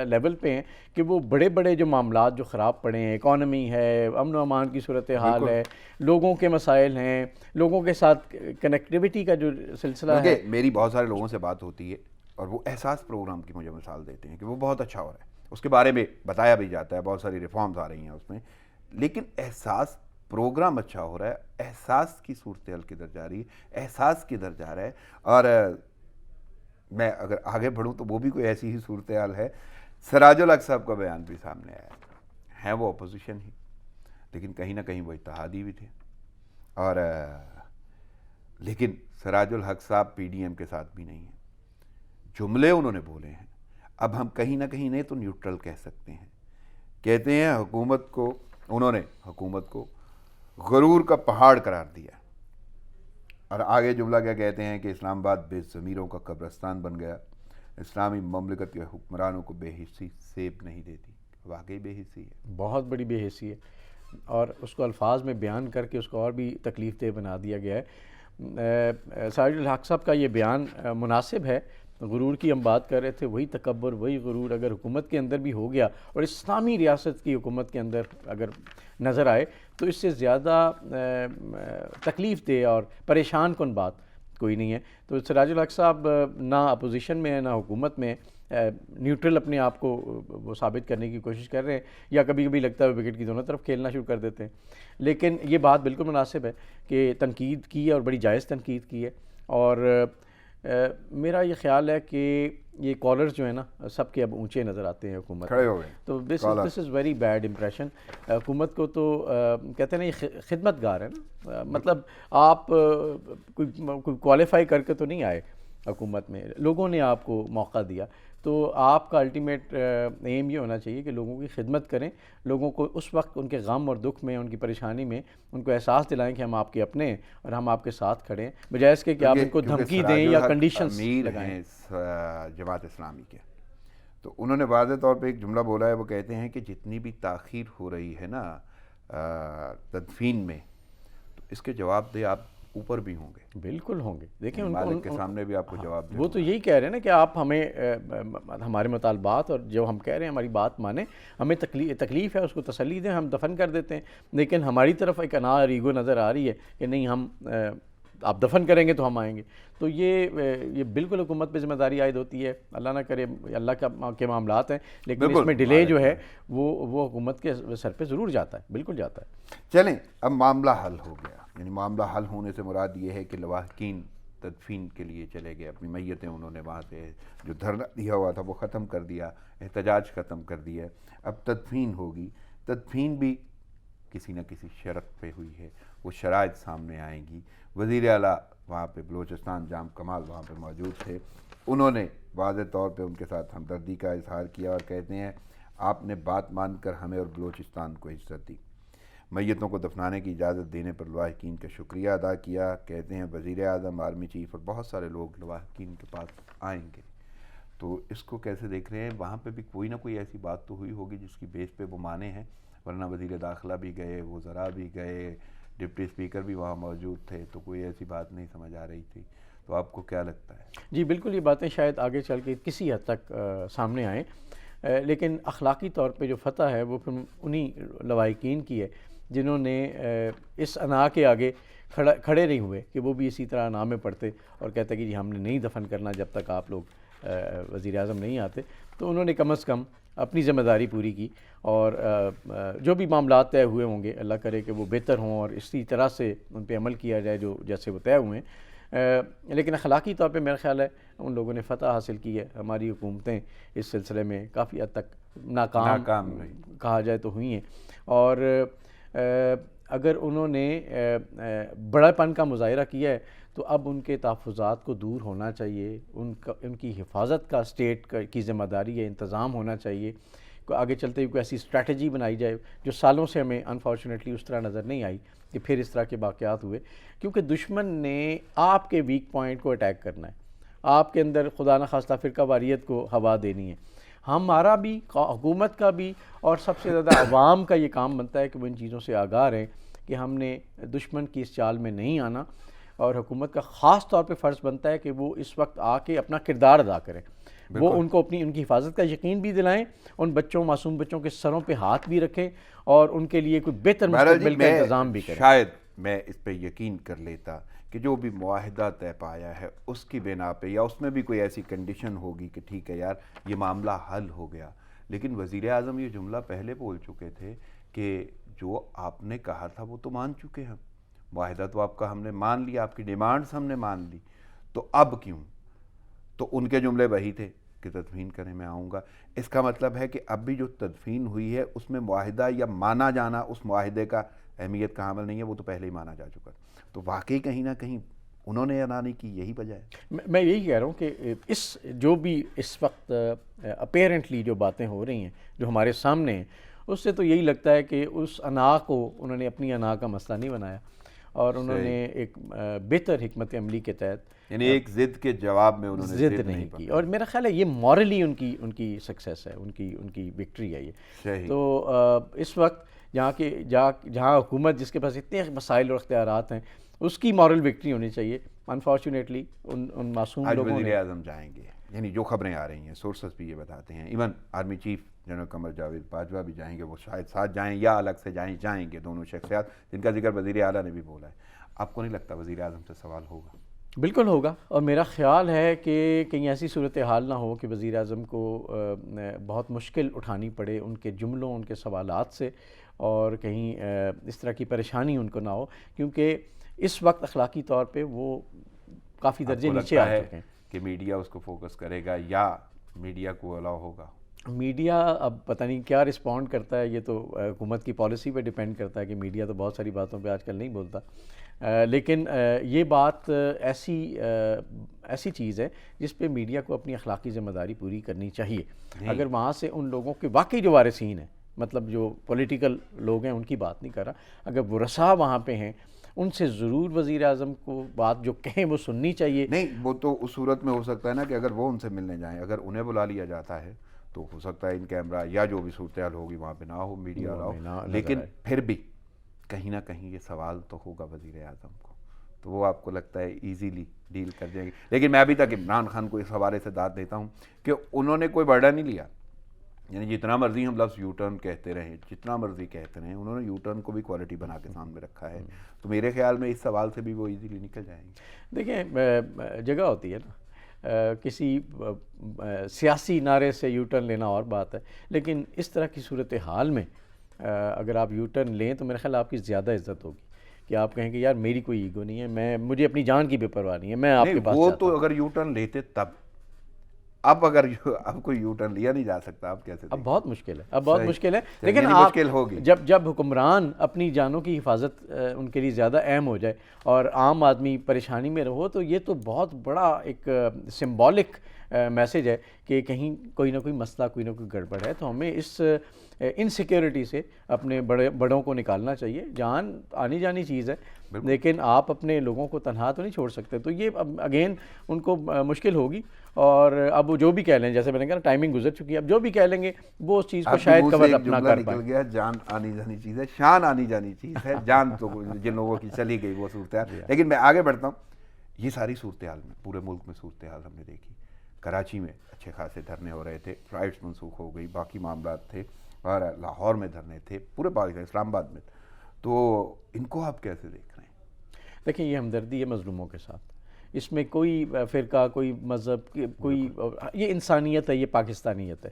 لیول پہ ہیں کہ وہ بڑے بڑے جو معاملات جو خراب پڑے ہیں, اکانومی ہے, امن و امان کی صورتحال ہے, لوگوں کے مسائل ہیں, لوگوں کے ساتھ کنیکٹیوٹی کا جو سلسلہ ہے. میری بہت سارے لوگوں سے بات ہوتی ہے اور وہ احساس پروگرام کی مجھے مثال دیتے ہیں کہ وہ بہت اچھا ہو رہا ہے, اس کے بارے میں بتایا بھی جاتا ہے, بہت ساری ریفارمز آ رہی ہیں اس میں, لیکن احساس پروگرام اچھا ہو رہا ہے, احساس کی صورتحال کدھر جا رہی ہے, احساس کدھر جا رہا ہے. اور میں اگر آگے بڑھوں تو وہ بھی کوئی ایسی ہی صورتحال ہے. سراج الحق صاحب کا بیان بھی سامنے آیا ہے وہ اپوزیشن ہی, لیکن کہیں نہ کہیں وہ اتحادی بھی تھے. اور لیکن سراج الحق صاحب پی ڈی ایم کے ساتھ بھی نہیں ہیں. جملے انہوں نے بولے ہیں, اب ہم کہیں نہ کہیں نہیں تو نیوٹرل کہہ سکتے ہیں. کہتے ہیں انہوں نے حکومت کو غرور کا پہاڑ قرار دیا, اور آگے جملہ کیا کہتے ہیں کہ اسلام آباد بے ضمیروں کا قبرستان بن گیا, اسلامی مملکت کے حکمرانوں کو بے حسی سیب نہیں دیتی. واقعی بے حسی ہے, بہت بڑی بے حسی ہے, اور اس کو الفاظ میں بیان کر کے اس کو اور بھی تکلیف دہ بنا دیا گیا ہے. سراج الحق صاحب کا یہ بیان مناسب ہے. غرور کی ہم بات کر رہے تھے, وہی تکبر وہی غرور اگر حکومت کے اندر بھی ہو گیا اور اسلامی ریاست کی حکومت کے اندر اگر نظر آئے تو اس سے زیادہ تکلیف دہ اور پریشان کن بات کوئی نہیں ہے. تو سراج الحق صاحب نہ اپوزیشن میں نہ حکومت میں نیوٹرل اپنے آپ کو وہ ثابت کرنے کی کوشش کر رہے ہیں, یا کبھی کبھی لگتا ہے وکٹ کی دونوں طرف کھیلنا شروع کر دیتے ہیں. لیکن یہ بات بالکل مناسب ہے کہ تنقید کی ہے اور بڑی جائز تنقید کی ہے. اور میرا یہ خیال ہے کہ یہ کالرز جو ہیں نا سب کے اب اونچے نظر آتے ہیں حکومت کھڑے ہو گئے. تو دس از ویری بیڈ امپریشن. حکومت کو تو کہتے ہیں نا یہ خدمت گار ہے نا, مطلب آپ کوئی کوالیفائی کر کے تو نہیں آئے حکومت میں, لوگوں نے آپ کو موقع دیا. تو آپ کا الٹیمیٹ ایم یہ ہونا چاہیے کہ لوگوں کی خدمت کریں, لوگوں کو اس وقت ان کے غم اور دکھ میں, ان کی پریشانی میں ان کو احساس دلائیں کہ ہم آپ کے اپنے ہیں اور ہم آپ کے ساتھ کھڑے ہیں, بجائے اس کے کہ آپ ان کو دھمکی دیں یا کنڈیشنز لگائیں. جماعت اسلامی کے تو انہوں نے واضح طور پہ ایک جملہ بولا ہے, وہ کہتے ہیں کہ جتنی بھی تاخیر ہو رہی ہے نا تدفین میں, تو اس کے جواب دہ آپ اوپر بھی ہوں گے. بالکل ہوں گے. دیکھیں مالک کے سامنے بھی آپ کو جواب دیں. وہ تو یہی کہہ رہے ہیں نا کہ آپ ہمیں ہمارے مطالبات اور جو ہم کہہ رہے ہیں ہماری بات مانیں, ہمیں تکلیف ہے اس کو تسلی دیں, ہم دفن کر دیتے ہیں. لیکن ہماری طرف ایک انا اور ایگو نظر آ رہی ہے کہ نہیں ہم آپ دفن کریں گے تو ہم آئیں گے. تو یہ بالکل حکومت پہ ذمہ داری عائد ہوتی ہے. اللہ نہ کرے, اللہ کے معاملات ہیں, لیکن اس میں ڈیلے جو ہے وہ حکومت کے سر پہ ضرور جاتا ہے, بالکل جاتا ہے. چلیں اب معاملہ حل ہو گیا, یعنی معاملہ حل ہونے سے مراد یہ ہے کہ لواحقین تدفین کے لیے چلے گئے, اپنی میتیں انہوں نے وہاں سے جو دھرنا دیا ہوا تھا وہ ختم کر دیا, احتجاج ختم کر دیا. اب تدفین ہوگی, تدفین بھی کسی نہ کسی شرط پہ ہوئی ہے, وہ شرائط سامنے آئیں گی. وزیر اعلیٰ وہاں پہ بلوچستان جام کمال وہاں پہ موجود تھے. انہوں نے واضح طور پہ ان کے ساتھ ہمدردی کا اظہار کیا اور کہتے ہیں آپ نے بات مان کر ہمیں اور بلوچستان کو عزت دی. میتوں کو دفنانے کی اجازت دینے پر لواحقین کا شکریہ ادا کیا. کہتے ہیں وزیر اعظم، آرمی چیف اور بہت سارے لوگ لواحقین کے پاس آئیں گے. تو اس کو کیسے دیکھ رہے ہیں؟ وہاں پہ بھی کوئی نہ کوئی ایسی بات تو ہوئی ہوگی جس کی بیس پہ وہ مانے ہیں، ورنہ وزیر داخلہ بھی گئے، وزراء بھی گئے، ڈپٹی اسپیکر بھی وہاں موجود تھے، تو کوئی ایسی بات نہیں سمجھ آ رہی تھی. تو آپ کو کیا لگتا ہے؟ جی بالکل، یہ باتیں شاید آگے چل کے کسی حد تک سامنے آئیں، لیکن اخلاقی طور پہ جو فتح ہے وہ پھر انہی لواحقین کی ہے جنہوں نے اس انا کے آگے کھڑے نہیں ہوئے کہ وہ بھی اسی طرح انا میں پڑھتے اور کہتے کہ جی ہم نے نہیں دفن کرنا جب تک آپ لوگ وزیر اعظم نہیں آتے. تو انہوں نے کم از کم اپنی ذمہ داری پوری کی، اور جو بھی معاملات طے ہوئے ہوں گے اللہ کرے کہ وہ بہتر ہوں اور اسی طرح سے ان پہ عمل کیا جائے جو جیسے وہ طے ہوئے ہیں. لیکن اخلاقی طور پہ میرا خیال ہے ان لوگوں نے فتح حاصل کی ہے. ہماری حکومتیں اس سلسلے میں کافی حد تک ناکام کہا جائے تو ہوئی ہیں، اور اگر انہوں نے بڑا پن کا مظاہرہ کیا ہے تو اب ان کے تحفظات کو دور ہونا چاہیے. ان کی حفاظت کا اسٹیٹ کی ذمہ داری ہے، انتظام ہونا چاہیے. آگے چلتے ہوئے کوئی ایسی اسٹریٹجی بنائی جائے جو سالوں سے ہمیں انفارچونیٹلی اس طرح نظر نہیں آئی کہ پھر اس طرح کے واقعات ہوئے. کیونکہ دشمن نے آپ کے ویک پوائنٹ کو اٹیک کرنا ہے، آپ کے اندر خدا نخواستہ فرقہ واریت کو ہوا دینی ہے. ہمارا بھی، حکومت کا بھی، اور سب سے زیادہ عوام کا یہ کام بنتا ہے کہ وہ ان چیزوں سے آگاہ رہیں کہ ہم نے دشمن کی اس چال میں نہیں آنا. اور حکومت کا خاص طور پہ فرض بنتا ہے کہ وہ اس وقت آ کے اپنا کردار ادا کریں. وہ ان کو ان کی حفاظت کا یقین بھی دلائیں، ان بچوں، معصوم بچوں کے سروں پہ ہاتھ بھی رکھیں اور ان کے لیے کوئی بہتر مستقبل کا انتظام بھی کریں. شاید میں اس پہ یقین کر لیتا کہ جو بھی معاہدہ طے پایا ہے اس کی بنا پہ یا اس میں بھی کوئی ایسی کنڈیشن ہوگی کہ ٹھیک ہے یار یہ معاملہ حل ہو گیا. لیکن وزیر اعظم یہ جملہ پہلے بول چکے تھے کہ جو آپ نے کہا تھا وہ تو مان چکے ہیں، معاہدہ تو آپ کا ہم نے مان لیا، آپ کی ڈیمانڈز ہم نے مان لی، تو اب کیوں؟ تو ان کے جملے وہی تھے کہ تدفین کرنے میں آؤں گا. اس کا مطلب ہے کہ اب بھی جو تدفین ہوئی ہے اس میں معاہدہ یا مانا جانا اس معاہدے کا اہمیت کا حامل نہیں ہے، وہ تو پہلے ہی مانا جا چکا. تو واقعی کہیں نہ کہیں انہوں نے انا نہیں کی، یہی وجہ ہے. میں یہی کہہ رہا ہوں کہ اس جو بھی اس وقت اپیرنٹلی جو باتیں ہو رہی ہیں جو ہمارے سامنے ہیں، اس سے تو یہی لگتا ہے کہ اس انا کو انہوں نے اپنی انا کا مسئلہ نہیں بنایا اور انہوں نے ایک بہتر حکمت عملی کے تحت یعنی ایک ضد کے جواب میں انہوں نے ضد نہیں کی. اور میرا خیال ہے یہ مورلی ان کی سکسیس ہے، ان کی وکٹری ہے یہ. تو اس وقت جہاں حکومت جس کے پاس اتنے مسائل اور اختیارات ہیں اس کی مورل وکٹری ہونی چاہیے. انفارچونیٹلی ان معصوم لوگوں نے وزیر اعظم جائیں گے، یعنی جو خبریں آ رہی ہیں سورسز بھی یہ بتاتے ہیں، even army chief general Qamar Javed Bajwa بھی جائیں گے. وہ شاید ساتھ جائیں یا الگ سے جائیں گے دونوں شخصیات جن کا ذکر وزیر اعلیٰ نے بھی بولا ہے. آپ کو نہیں لگتا وزیر اعظم سے سوال ہوگا؟ بالکل ہوگا، اور میرا خیال ہے کہ کہیں ایسی صورتحال نہ ہو کہ وزیر اعظم کو بہت مشکل اٹھانی پڑے ان کے جملوں، ان کے سوالات سے، اور کہیں اس طرح کی پریشانی ان کو نہ ہو، کیونکہ اس وقت اخلاقی طور پہ وہ کافی درجے نیچے آ چکے ہیں. کہ میڈیا اس کو فوکس کرے گا یا میڈیا کو الاؤ ہوگا؟ میڈیا اب پتہ نہیں کیا رسپونڈ کرتا ہے، یہ تو حکومت کی پالیسی پہ ڈیپینڈ کرتا ہے کہ میڈیا تو بہت ساری باتوں پہ آج کل نہیں بولتا. لیکن یہ بات ایسی چیز ہے جس پہ میڈیا کو اپنی اخلاقی ذمہ داری پوری کرنی چاہیے. اگر وہاں سے ان لوگوں کے واقعی جو وارثین ہیں، مطلب جو پولیٹیکل لوگ ہیں ان کی بات نہیں کر رہا، اگر وہ رسا وہاں پہ ہیں ان سے ضرور وزیر اعظم کو بات جو کہیں وہ سننی چاہیے. نہیں، وہ تو اس صورت میں ہو سکتا ہے نا کہ اگر وہ ان سے ملنے جائیں، اگر انہیں بلا لیا جاتا ہے تو ہو سکتا ہے ان کیمرہ یا جو بھی صورتحال ہوگی وہاں پہ نہ ہو، میڈیا الاؤ. لیکن پھر بھی کہیں نہ کہیں یہ سوال تو ہوگا وزیر اعظم کو، تو وہ آپ کو لگتا ہے ایزیلی ڈیل کر جائیں گے. لیکن میں ابھی تک عمران خان کو اس حوالے سے داد دیتا ہوں کہ انہوں نے کوئی برڈن نہیں لیا. یعنی جتنا مرضی ہم لفظ یو ٹرن کہتے رہیں، جتنا مرضی کہتے رہیں، انہوں نے یو ٹرن کو بھی کوالٹی بنا کے سامنے رکھا ہے. تو میرے خیال میں اس سوال سے بھی وہ ایزیلی نکل جائیں گے. دیکھیں جگہ ہوتی ہے نا، کسی سیاسی نعرے سے یو ٹرن لینا اور بات ہے، لیکن اس طرح کی صورتحال میں اگر آپ یو ٹرن لیں تو میرے خیال آپ کی زیادہ عزت ہوگی کہ آپ کہیں کہ یار میری کوئی ایگو نہیں ہے، مجھے اپنی جان کی بے پرواہ نہیں ہے، میں آپ کے پاس. وہ تو اگر یو ٹرن لیتے تب، اب اگر اب کوئی یو ٹرن لیا نہیں جا سکتا، اب کیسے؟ اب بہت مشکل ہے، اب بہت مشکل ہے، لیکن یعنی آپ مشکل ہوگی جب حکمران اپنی جانوں کی حفاظت ان کے لیے زیادہ اہم ہو جائے اور عام آدمی پریشانی میں رہو، تو یہ تو بہت بڑا ایک سمبولک میسج ہے کہ کہیں کوئی نہ کوئی مسئلہ، کوئی نہ کوئی گڑبڑ ہے. تو ہمیں اس انسیکیورٹی سے اپنے بڑوں کو نکالنا چاہیے. جان آنی جانی چیز ہے، لیکن آپ اپنے لوگوں کو تنہا تو نہیں چھوڑ سکتے. تو یہ اگین ان کو مشکل ہوگی، اور اب وہ جو بھی کہہ لیں، جیسے میں نے کہا ٹائمنگ گزر چکی ہے، اب جو بھی کہہ لیں گے وہ اس چیز کو شاید کور اپنا کر پائیں. نکل گیا، جان آنی جانی چیز ہے، شان آنی جانی چیز ہے. جان تو جن لوگوں کی چلی گئی وہ صورتحال. لیکن میں آگے بڑھتا ہوں. یہ ساری صورتحال میں پورے ملک میں صورتحال ہم نے دیکھی. کراچی میں اچھے خاصے دھرنے ہو رہے تھے، فلائٹس منسوخ ہو گئی، باقی معاملات تھے، اور لاہور میں دھرنے تھے، پورے پاکستان، اسلام آباد میں. تو ان کو آپ کیسے دیکھ رہے ہیں؟ دیکھیں، یہ ہمدردی ہے مظلوموں کے ساتھ. اس میں کوئی فرقہ، کوئی مذہب، کوئی، یہ انسانیت ہے، یہ پاکستانیت ہے.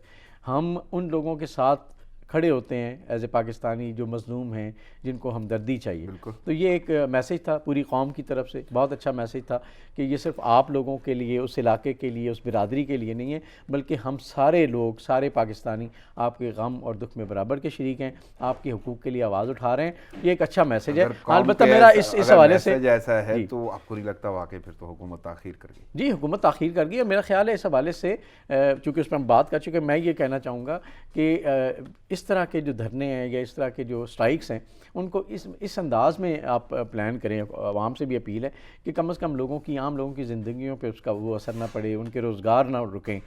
ہم ان لوگوں کے ساتھ کھڑے ہوتے ہیں ایز اے پاکستانی جو مظلوم ہیں، جن کو ہمدردی چاہیے. تو یہ ایک میسج تھا پوری قوم کی طرف سے، بہت اچھا میسج تھا کہ یہ صرف آپ لوگوں کے لیے، اس علاقے کے لیے، اس برادری کے لیے نہیں ہے، بلکہ ہم سارے لوگ، سارے پاکستانی آپ کے غم اور دکھ میں برابر کے شریک ہیں، آپ کے حقوق کے لیے آواز اٹھا رہے ہیں. یہ ایک اچھا میسج ہے. البتہ میرا اس حوالے سے ایسا ہے تو آپ کو نہیں لگتا واقعی پھر تو حکومت تاخیر کر گئی؟ جی، حکومت تاخیر کر گئی. اور میرا خیال ہے اس حوالے سے، چونکہ اس پر ہم بات کر چکے، میں یہ کہنا چاہوں گا کہ اس طرح کے جو دھرنے ہیں یا اس طرح کے جو سٹرائکس ہیں، ان کو اس انداز میں آپ پلان کریں. عوام سے بھی اپیل ہے کہ کم از کم لوگوں کی، عام لوگوں کی زندگیوں پہ اس کا وہ اثر نہ پڑے، ان کے روزگار نہ رکیں،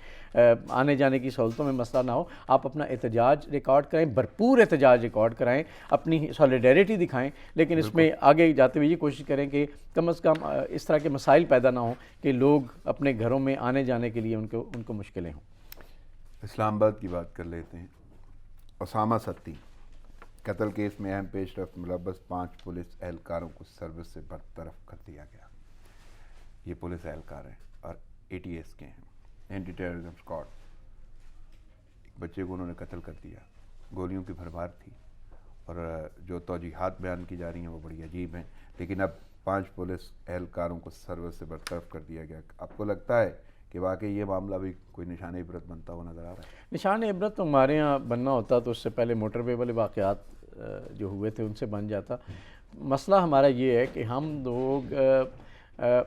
آنے جانے کی سہولتوں میں مسئلہ نہ ہو. آپ اپنا احتجاج ریکارڈ کرائیں، بھرپور احتجاج ریکارڈ کرائیں، اپنی سالیڈیرٹی دکھائیں، لیکن اس میں آگے جاتے ہوئے یہ کوشش کریں کہ کم از کم اس طرح کے مسائل پیدا نہ ہوں کہ لوگ اپنے گھروں میں آنے جانے کے لیے ان کو مشکلیں ہوں. اسلام آباد کی بات کر لیتے ہیں. اسامہ ستی قتل کیس میں اہم پیش رفت ملوث 5 پولیس اہلکاروں کو سروس سے برطرف کر دیا گیا. یہ پولیس اہلکار ہیں اور ATS کے ہیں، اینٹی ٹیررزم اسکواڈ. ایک بچے کو انہوں نے قتل کر دیا، گولیوں کی بھرمار تھی، اور جو توجیحات بیان کی جا رہی ہیں وہ بڑی عجیب ہیں. لیکن اب 5 پولیس اہلکاروں کو سروس سے برطرف کر دیا گیا. آپ کو لگتا ہے کہ واقعی یہ معاملہ بھی کوئی نشان عبرت بنتا ہوا نظر آ رہا ہے؟ نشان عبرت تو ہمارے یہاں بننا ہوتا تو اس سے پہلے موٹر وے والے واقعات جو ہوئے تھے ان سے بن جاتا. مسئلہ ہمارا یہ ہے کہ ہم لوگ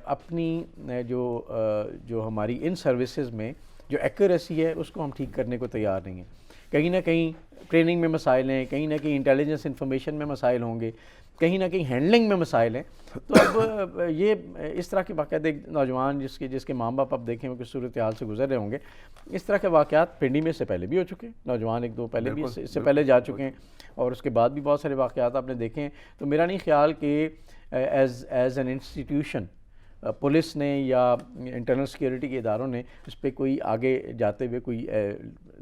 اپنی جو ہماری ان سروسز میں جو ایکوریسی ہے اس کو ہم ٹھیک کرنے کو تیار نہیں ہیں. کہیں نہ کہیں ٹریننگ میں مسائل ہیں، کہیں نہ کہیں انٹیلیجنس انفارمیشن میں مسائل ہوں گے، کہیں نہ کہیں ہینڈلنگ میں مسائل ہیں. تو اب یہ اس طرح کے واقعات، ایک نوجوان جس کے ماں باپ اب دیکھیں وہ کس صورتحال سے گزر رہے ہوں گے، اس طرح کے واقعات پنڈی میں سے پہلے بھی ہو چکے ہیں. نوجوان 1-2 پہلے بھی اس سے پہلے جا چکے ہیں، اور اس کے بعد بھی بہت سارے واقعات آپ نے دیکھے ہیں. تو میرا نہیں خیال کہ ایز این انسٹیٹیوشن پولیس نے یا انٹرنل سیکیورٹی کے اداروں نے اس پہ کوئی آگے جاتے ہوئے کوئی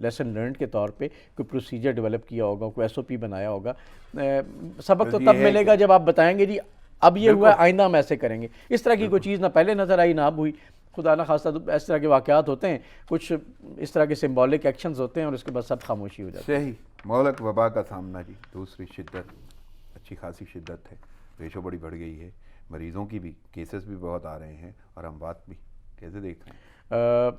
لیسن لرنڈ کے طور پہ کوئی پروسیجر ڈیولپ کیا ہوگا، کوئی SOP بنایا ہوگا. سبق تو تب ملے گا جب آپ بتائیں گے جی اب یہ ہوا، آئندہ ہم ایسے کریں گے. اس طرح کی کوئی چیز نہ پہلے نظر آئی نہ اب ہوئی. خدا نہ خواستہ تو اس طرح کے واقعات ہوتے ہیں، کچھ اس طرح کے سمبولک ایکشنز ہوتے ہیں اور اس کے بعد سب خاموشی ہو جاتی ہے. صحیح. مہلک وبا کا سامنا جی، دوسری شدت، اچھی خاصی شدت ہے، ریشو بڑی بڑھ گئی ہے، مریضوں کی بھی کیسز بھی بہت آ رہے ہیں اور اموات بھی. کیسے دیکھ رہے ہیں؟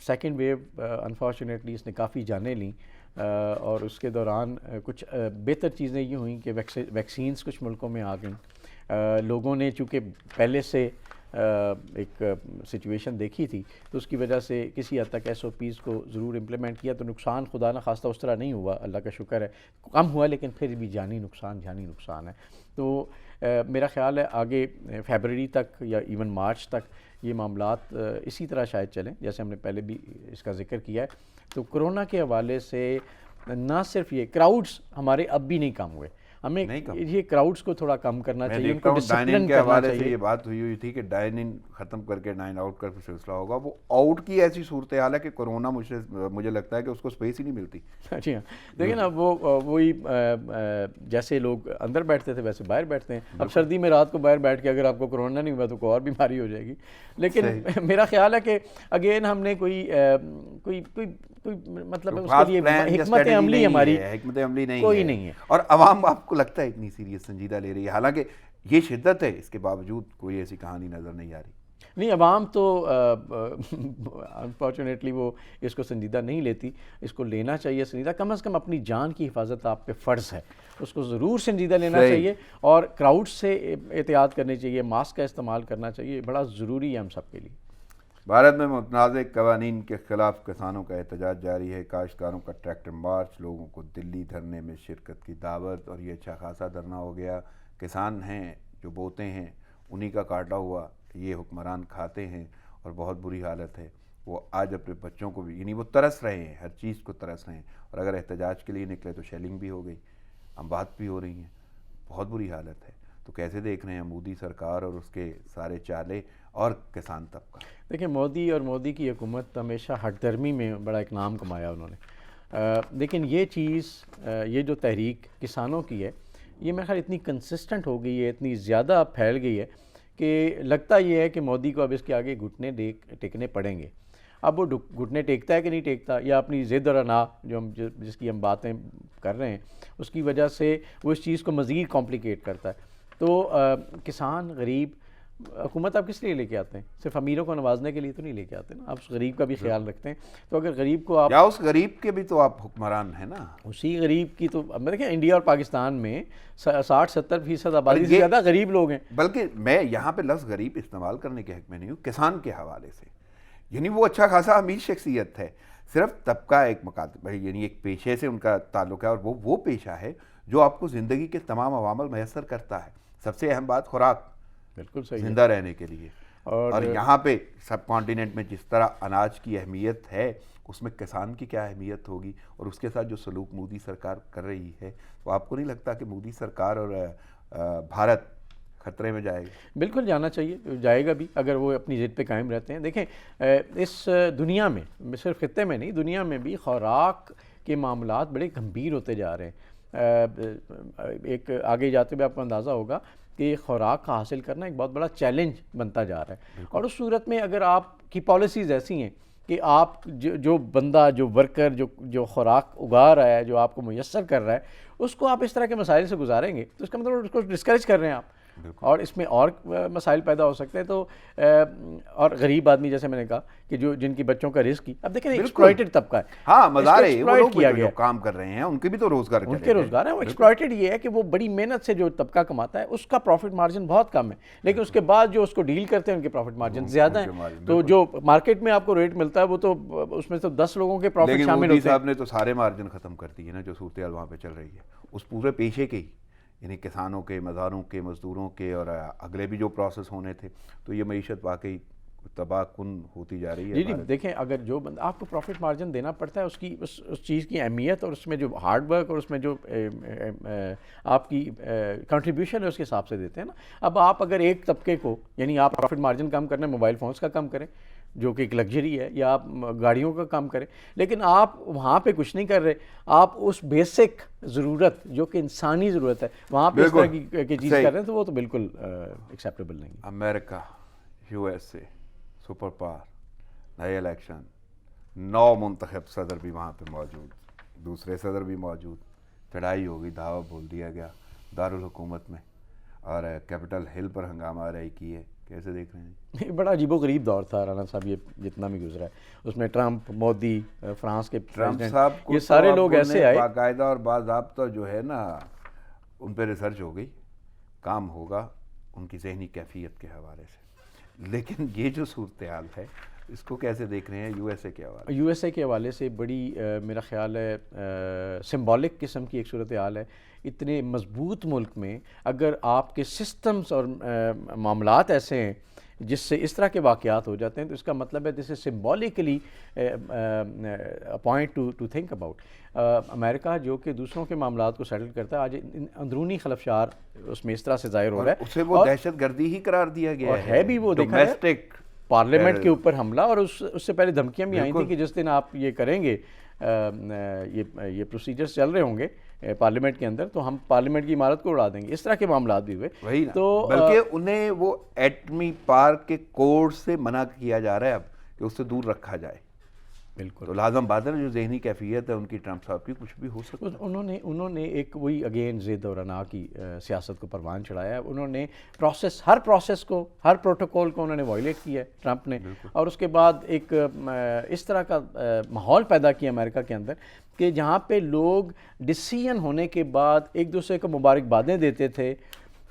سیکنڈ ویو انفارچونیٹلی اس نے کافی جانیں لیں، اور اس کے دوران کچھ بہتر چیزیں یہ ہوئیں کہ ویکسینز کچھ ملکوں میں آ گئیں. لوگوں نے چونکہ پہلے سے ایک سچویشن دیکھی تھی تو اس کی وجہ سے کسی حد تک SOPs کو ضرور امپلیمنٹ کیا. تو نقصان خدا نہ خواستہ اس طرح نہیں ہوا، اللہ کا شکر ہے، کم ہوا، لیکن پھر بھی جانی نقصان ہے. تو میرا خیال ہے آگے فیبرری تک یا ایون مارچ تک یہ معاملات اسی طرح شاید چلیں جیسے ہم نے پہلے بھی اس کا ذکر کیا ہے. تو کرونا کے حوالے سے نہ صرف یہ کراؤڈز ہمارے اب بھی نہیں کم ہوئے، ہمیں یہ کراؤڈز کو تھوڑا کم کرنا چاہیے، ان کو ڈسپلن کرنا چاہیے. سے یہ بات ہوئی تھی کہ ڈائن ان ختم کر کے ڈائن آؤٹ کا سلسلہ ہوگا. وہ آؤٹ کی ایسی صورتحال ہے کہ کورونا مجھے لگتا ہے کہ اس کو اسپیس ہی نہیں ملتی. جی ہاں، دیکھیں نا وہی جیسے لوگ اندر بیٹھتے تھے ویسے باہر بیٹھتے ہیں. اب سردی میں رات کو باہر بیٹھ کے اگر آپ کو کورونا نہیں ہوا تو کوئی اور بیماری ہو جائے گی. لیکن میرا خیال ہے کہ اگین ہم نے کوئی مطلب اس کے لیے حکمت عملی ہماری کوئی نہیں ہے. اور عوام آپ کو لگتا ہے اتنی سیریس سنجیدہ لے رہی ہے، حالانکہ یہ شدت ہے، اس کے باوجود کوئی ایسی کہانی نظر نہیں آ رہی. نہیں عوام تو انفارچونیٹلی وہ اس کو سنجیدہ نہیں لیتی. اس کو لینا چاہیے سنجیدہ, کم از کم اپنی جان کی حفاظت آپ پہ فرض ہے, اس کو ضرور سنجیدہ لینا چاہیے, اور کراؤڈ سے احتیاط کرنی چاہیے, ماسک کا استعمال کرنا چاہیے, بڑا ضروری ہے ہم سب کے لیے. بھارت میں متنازع قوانین کے خلاف کسانوں کا احتجاج جاری ہے. کاشتکاروں کا ٹریکٹر مارچ, لوگوں کو دلی دھرنے میں شرکت کی دعوت, اور یہ اچھا خاصا دھرنا ہو گیا. کسان ہیں جو بوتے ہیں, انہی کا کاٹا ہوا یہ حکمران کھاتے ہیں, اور بہت بری حالت ہے. وہ آج اپنے بچوں کو بھی, یعنی وہ ترس رہے ہیں, ہر چیز کو ترس رہے ہیں, اور اگر احتجاج کے لیے نکلے تو شیلنگ بھی ہو گئی, امبات بھی ہو رہی ہیں, بہت بری حالت ہے. تو کیسے دیکھ رہے ہیں مودی سرکار اور اس کے سارے چالے اور کسان طبقہ؟ دیکھیں مودی اور مودی کی حکومت ہمیشہ ہٹ درمی میں بڑا ایک نام کمایا انہوں نے, لیکن یہ چیز, یہ جو تحریک کسانوں کی ہے, یہ میرے خیال اتنی کنسسٹنٹ ہو گئی ہے, اتنی زیادہ پھیل گئی ہے کہ لگتا یہ ہے کہ مودی کو اب اس کے آگے گھٹنے ٹیکنے پڑیں گے. اب وہ گھٹنے ٹیکتا ہے کہ نہیں ٹیکتا, یا اپنی ضد اور انا جو ہم جس کی ہم باتیں کر رہے ہیں اس کی وجہ سے وہ اس چیز کو مزید کمپلیکیٹ کرتا ہے. تو کسان, غریب, حکومت آپ کس لیے لے کے آتے ہیں؟ صرف امیروں کو نوازنے کے لیے تو نہیں لے کے آتے نا, آپ اس غریب کا بھی خیال رکھتے ہیں. تو اگر غریب کو آپ, یا اس غریب کے بھی تو آپ حکمران ہیں نا, اسی غریب کی تو, اب دیکھیں انڈیا اور پاکستان میں 60-70% آبادی سے زیادہ غریب لوگ ہیں. بلکہ میں یہاں پہ لفظ غریب استعمال کرنے کے حق میں نہیں ہوں, کسان کے حوالے سے. یعنی وہ اچھا خاصا امیر شخصیت ہے, صرف طبقہ ایک مکاتب, یعنی ایک پیشے سے ان کا تعلق ہے, اور وہ پیشہ ہے جو آپ کو زندگی کے تمام عوامل میسر کرتا ہے. سب سے اہم بات خوراک, بالکل صحیح, زندہ رہنے کے لیے. اور یہاں پہ سب کانٹیننٹ میں جس طرح اناج کی اہمیت ہے, اس میں کسان کی کیا اہمیت ہوگی, اور اس کے ساتھ جو سلوک مودی سرکار کر رہی ہے, تو آپ کو نہیں لگتا کہ مودی سرکار اور بھارت خطرے میں جائے گا؟ بالکل جانا چاہیے, جائے گا بھی اگر وہ اپنی ضد پہ قائم رہتے ہیں. دیکھیں اس دنیا میں, صرف خطے میں نہیں, دنیا میں بھی خوراک کے معاملات بڑے گمبھیر ہوتے جا رہے ہیں. ایک آگے جاتے ہوئے آپ کو اندازہ ہوگا کہ خوراک کا حاصل کرنا ایک بہت بڑا چیلنج بنتا جا رہا ہے. اور اس صورت میں اگر آپ کی پالیسیز ایسی ہیں کہ آپ جو بندہ, جو ورکر, جو خوراک اگا رہا ہے, جو آپ کو میسر کر رہا ہے, اس کو آپ اس طرح کے مسائل سے گزاریں گے, تو اس کا مطلب اس کو ڈسکریج کر رہے ہیں آپ, اور اس میں اور مسائل پیدا ہو سکتے ہیں. تو اور غریب آدمی, جیسے میں نے کہا کہ جن کی بچوں کا رزق کی, اب دیکھیں ایکسپلائٹڈ طبقہ ہے. ہاں مزارے, وہ لوگ جو کام کر رہے ہیں ان کے بھی تو روزگار, ان کے روزگار ہیں. وہ ایکسپلائٹڈ یہ ہے کہ وہ بڑی محنت سے جو طبقہ کماتا ہے اس کا پروفٹ مارجن بہت کم ہے, لیکن اس کے بعد جو اس کو ڈیل کرتے ہیں ان کے پروفٹ مارجن زیادہ ہیں. تو جو مارکیٹ میں آپ کو ریٹ ملتا ہے وہ تو اس میں تو 10 لوگوں کے پروفٹ شامل ہوتے ہیں. صاحب نے تو سارے مارجن ختم کر دیے نا, جو صورتحال وہاں پہ چل رہی ہے اس پورے پیشے کے ہی, یعنی کسانوں کے, مزاروں کے, مزدوروں کے, اور اگلے بھی جو پروسیس ہونے تھے. تو یہ معیشت واقعی تباہ کن ہوتی جا رہی ہے. جی دیکھیں, اگر جو بندہ آپ کو پروفٹ مارجن دینا پڑتا ہے, اس کی اس چیز کی اہمیت, اور اس میں جو ہارڈ ورک, اور اس میں جو آپ کی کنٹریبیوشن ہے اس کے حساب سے دیتے ہیں نا. اب آپ اگر ایک طبقے کو, یعنی آپ پروفٹ مارجن کم کرنا ہے, موبائل فونز کا کم کریں جو کہ ایک لگژری ہے, یا آپ گاڑیوں کا کم کریں, لیکن آپ وہاں پہ کچھ نہیں کر رہے, آپ اس بیسک ضرورت جو کہ انسانی ضرورت ہے وہاں پہ اس طرح کی چیز کر رہے ہیں, تو وہ تو بالکل ایکسیپٹیبل نہیں. امریکہ, U S A, super power, نئے الیکشن, 9 منتخب صدر بھی وہاں پہ موجود, دوسرے صدر بھی موجود, چڑھائی ہو گئی, دھاوا بول دیا گیا دارالحکومت میں, اور کیپٹل ہل پر ہنگامہ آرائی کی ہے. کیسے دیکھ رہے ہیں؟ بڑا عجیب و غریب دور تھا رانا صاحب, یہ جتنا بھی گزرا ہے اس میں ٹرمپ, مودی, فرانس کے پریزیڈنٹ, یہ سارے لوگ ایسے آئے. باقاعدہ اور باضابطہ جو ہے نا ان پہ ریسرچ ہو گئی, کام ہوگا ان کی ذہنی کیفیت کے حوالے سے. لیکن یہ جو صورتحال ہے اس کو کیسے دیکھ رہے ہیں یو ایس اے کے حوالے؟ یو ایس اے کے حوالے سے بڑی میرا خیال ہے سمبولک قسم کی ایک صورتحال ہے. اتنے مضبوط ملک میں اگر آپ کے سسٹمز اور معاملات ایسے ہیں جس سے اس طرح کے واقعات ہو جاتے ہیں, تو اس کا مطلب ہے this is symbolically point to think about. امریکہ جو کہ دوسروں کے معاملات کو سیٹل کرتا ہے, آج اندرونی خلفشار اس میں اس طرح سے ظاہر ہو رہا ہے, اسے وہ دہشت گردی ہی قرار دیا گیا ہے بھی. وہ دیکھا ہے پارلیمنٹ کے اوپر حملہ, اور اس سے پہلے دھمکیاں بھی آئی تھیں کہ جس دن آپ یہ کریں گے, یہ پروسیجرز چل رہے ہوں گے پارلیمنٹ کے اندر, تو ہم پارلیمنٹ کی عمارت کو اڑا دیں گے. اس طرح کے معاملات بھی ہوئے. وہی تو بلکہ انہیں وہ ایٹمی پارک کے کوڈ سے منع کیا جا رہا ہے اب کہ اس سے دور رکھا جائے. بالکل. تو لازم بات ہے نا جو ذہنی کیفیت ہے ان کی ٹرمپ صاحب کی کچھ بھی ہو سکتا ہے. انہوں نے ایک وہی اگین ضد اور انا کی سیاست کو پروان چڑھایا ہے. انہوں نے ہر پروسیس کو، ہر پروٹوکول کو انہوں نے وائلیٹ کیا ہے ٹرمپ نے، اور اس کے بعد ایک اس طرح کا ماحول پیدا کیا امریکہ کے اندر کہ جہاں پہ لوگ ڈسیزن ہونے کے بعد ایک دوسرے کو مبارکبادیں دیتے تھے.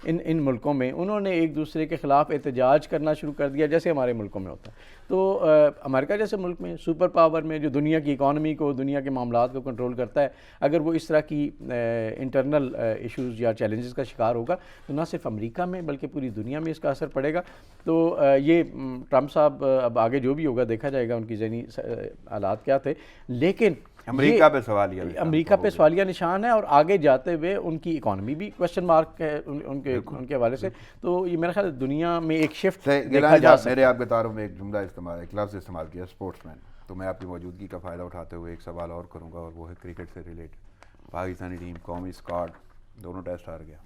ان ملکوں میں انہوں نے ایک دوسرے کے خلاف احتجاج کرنا شروع کر دیا جیسے ہمارے ملکوں میں ہوتا ہے. تو امریکہ جیسے ملک میں سپر پاور میں جو دنیا کی اکانومی کو، دنیا کے معاملات کو کنٹرول کرتا ہے، اگر وہ اس طرح کی انٹرنل ایشوز یا چیلنجز کا شکار ہوگا تو نہ صرف امریکہ میں بلکہ پوری دنیا میں اس کا اثر پڑے گا. تو یہ ٹرمپ صاحب اب آگے جو بھی ہوگا دیکھا جائے گا ان کی ذہنی حالات کیا تھے، لیکن امریکہ پہ سوالیہ نشان ہے، اور آگے جاتے ہوئے ان کی اکانومی بھی کوسچن مارک ہے ان کے حوالے سے. تو یہ میرا خیال ہے دنیا میں ایک شفٹ دیکھا جا سکتا ہے. میرے آپ کے تعارف میں ایک جملہ ایک لفظ استعمال کیا اسپورٹس مین، تو میں آپ کی موجودگی کا فائدہ اٹھاتے ہوئے ایک سوال اور کروں گا، اور وہ ہے کرکٹ سے ریلیٹڈ. پاکستانی ٹیم قومی اسکواڈ دونوں ٹیسٹ ہار گیا،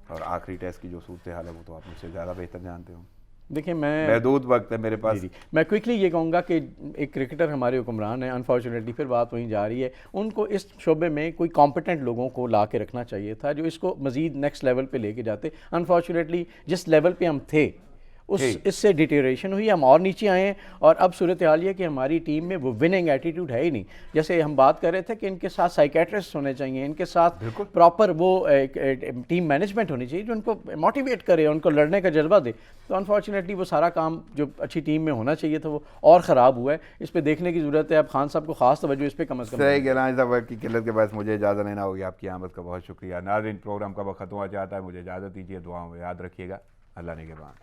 اور آخری ٹیسٹ کی جو صورتحال ہے وہ تو آپ مجھ سے زیادہ بہتر جانتے ہوں. دیکھیں میں محدود وقت ہے میرے پاس. میں کوئکلی یہ کہوں گا کہ ایک کرکٹر ہمارے حکمران ہیں، انفارچونیٹلی پھر بات وہیں جا رہی ہے. ان کو اس شعبے میں کوئی کمپیٹنٹ لوگوں کو لا کے رکھنا چاہیے تھا جو اس کو مزید نیکسٹ لیول پہ لے کے جاتے. انفارچونیٹلی جس لیول پہ ہم تھے اس سے ڈیٹیریشن ہوئی، ہم اور نیچے آئے ہیں، اور اب صورتحال یہ کہ ہماری ٹیم میں وہ وننگ ایٹیٹیوڈ ہے ہی نہیں. جیسے ہم بات کر رہے تھے کہ ان کے ساتھ سائیکیٹرسٹ ہونے چاہیے، ان کے ساتھ پراپر وہ ٹیم مینجمنٹ ہونی چاہیے جو ان کو موٹیویٹ کرے، ان کو لڑنے کا جذبہ دے. تو انفارچونیٹلی وہ سارا کام جو اچھی ٹیم میں ہونا چاہیے تھا وہ اور خراب ہوا ہے. اس پہ دیکھنے کی ضرورت ہے. اب خان صاحب کو خاص توجہ اس پہ کم از کم. صحیح گیلانی صاحب، وقت کی قلت کے باعث مجھے اجازت لینا ہوگی. آپ کی آمد کا بہت شکریہ. ناظرین، پروگرام کا وقت ختم ہو جاتا ہے، مجھے اجازت دیجیے. دعاؤں میں یاد رکھیے گا. اللہ نگہبان.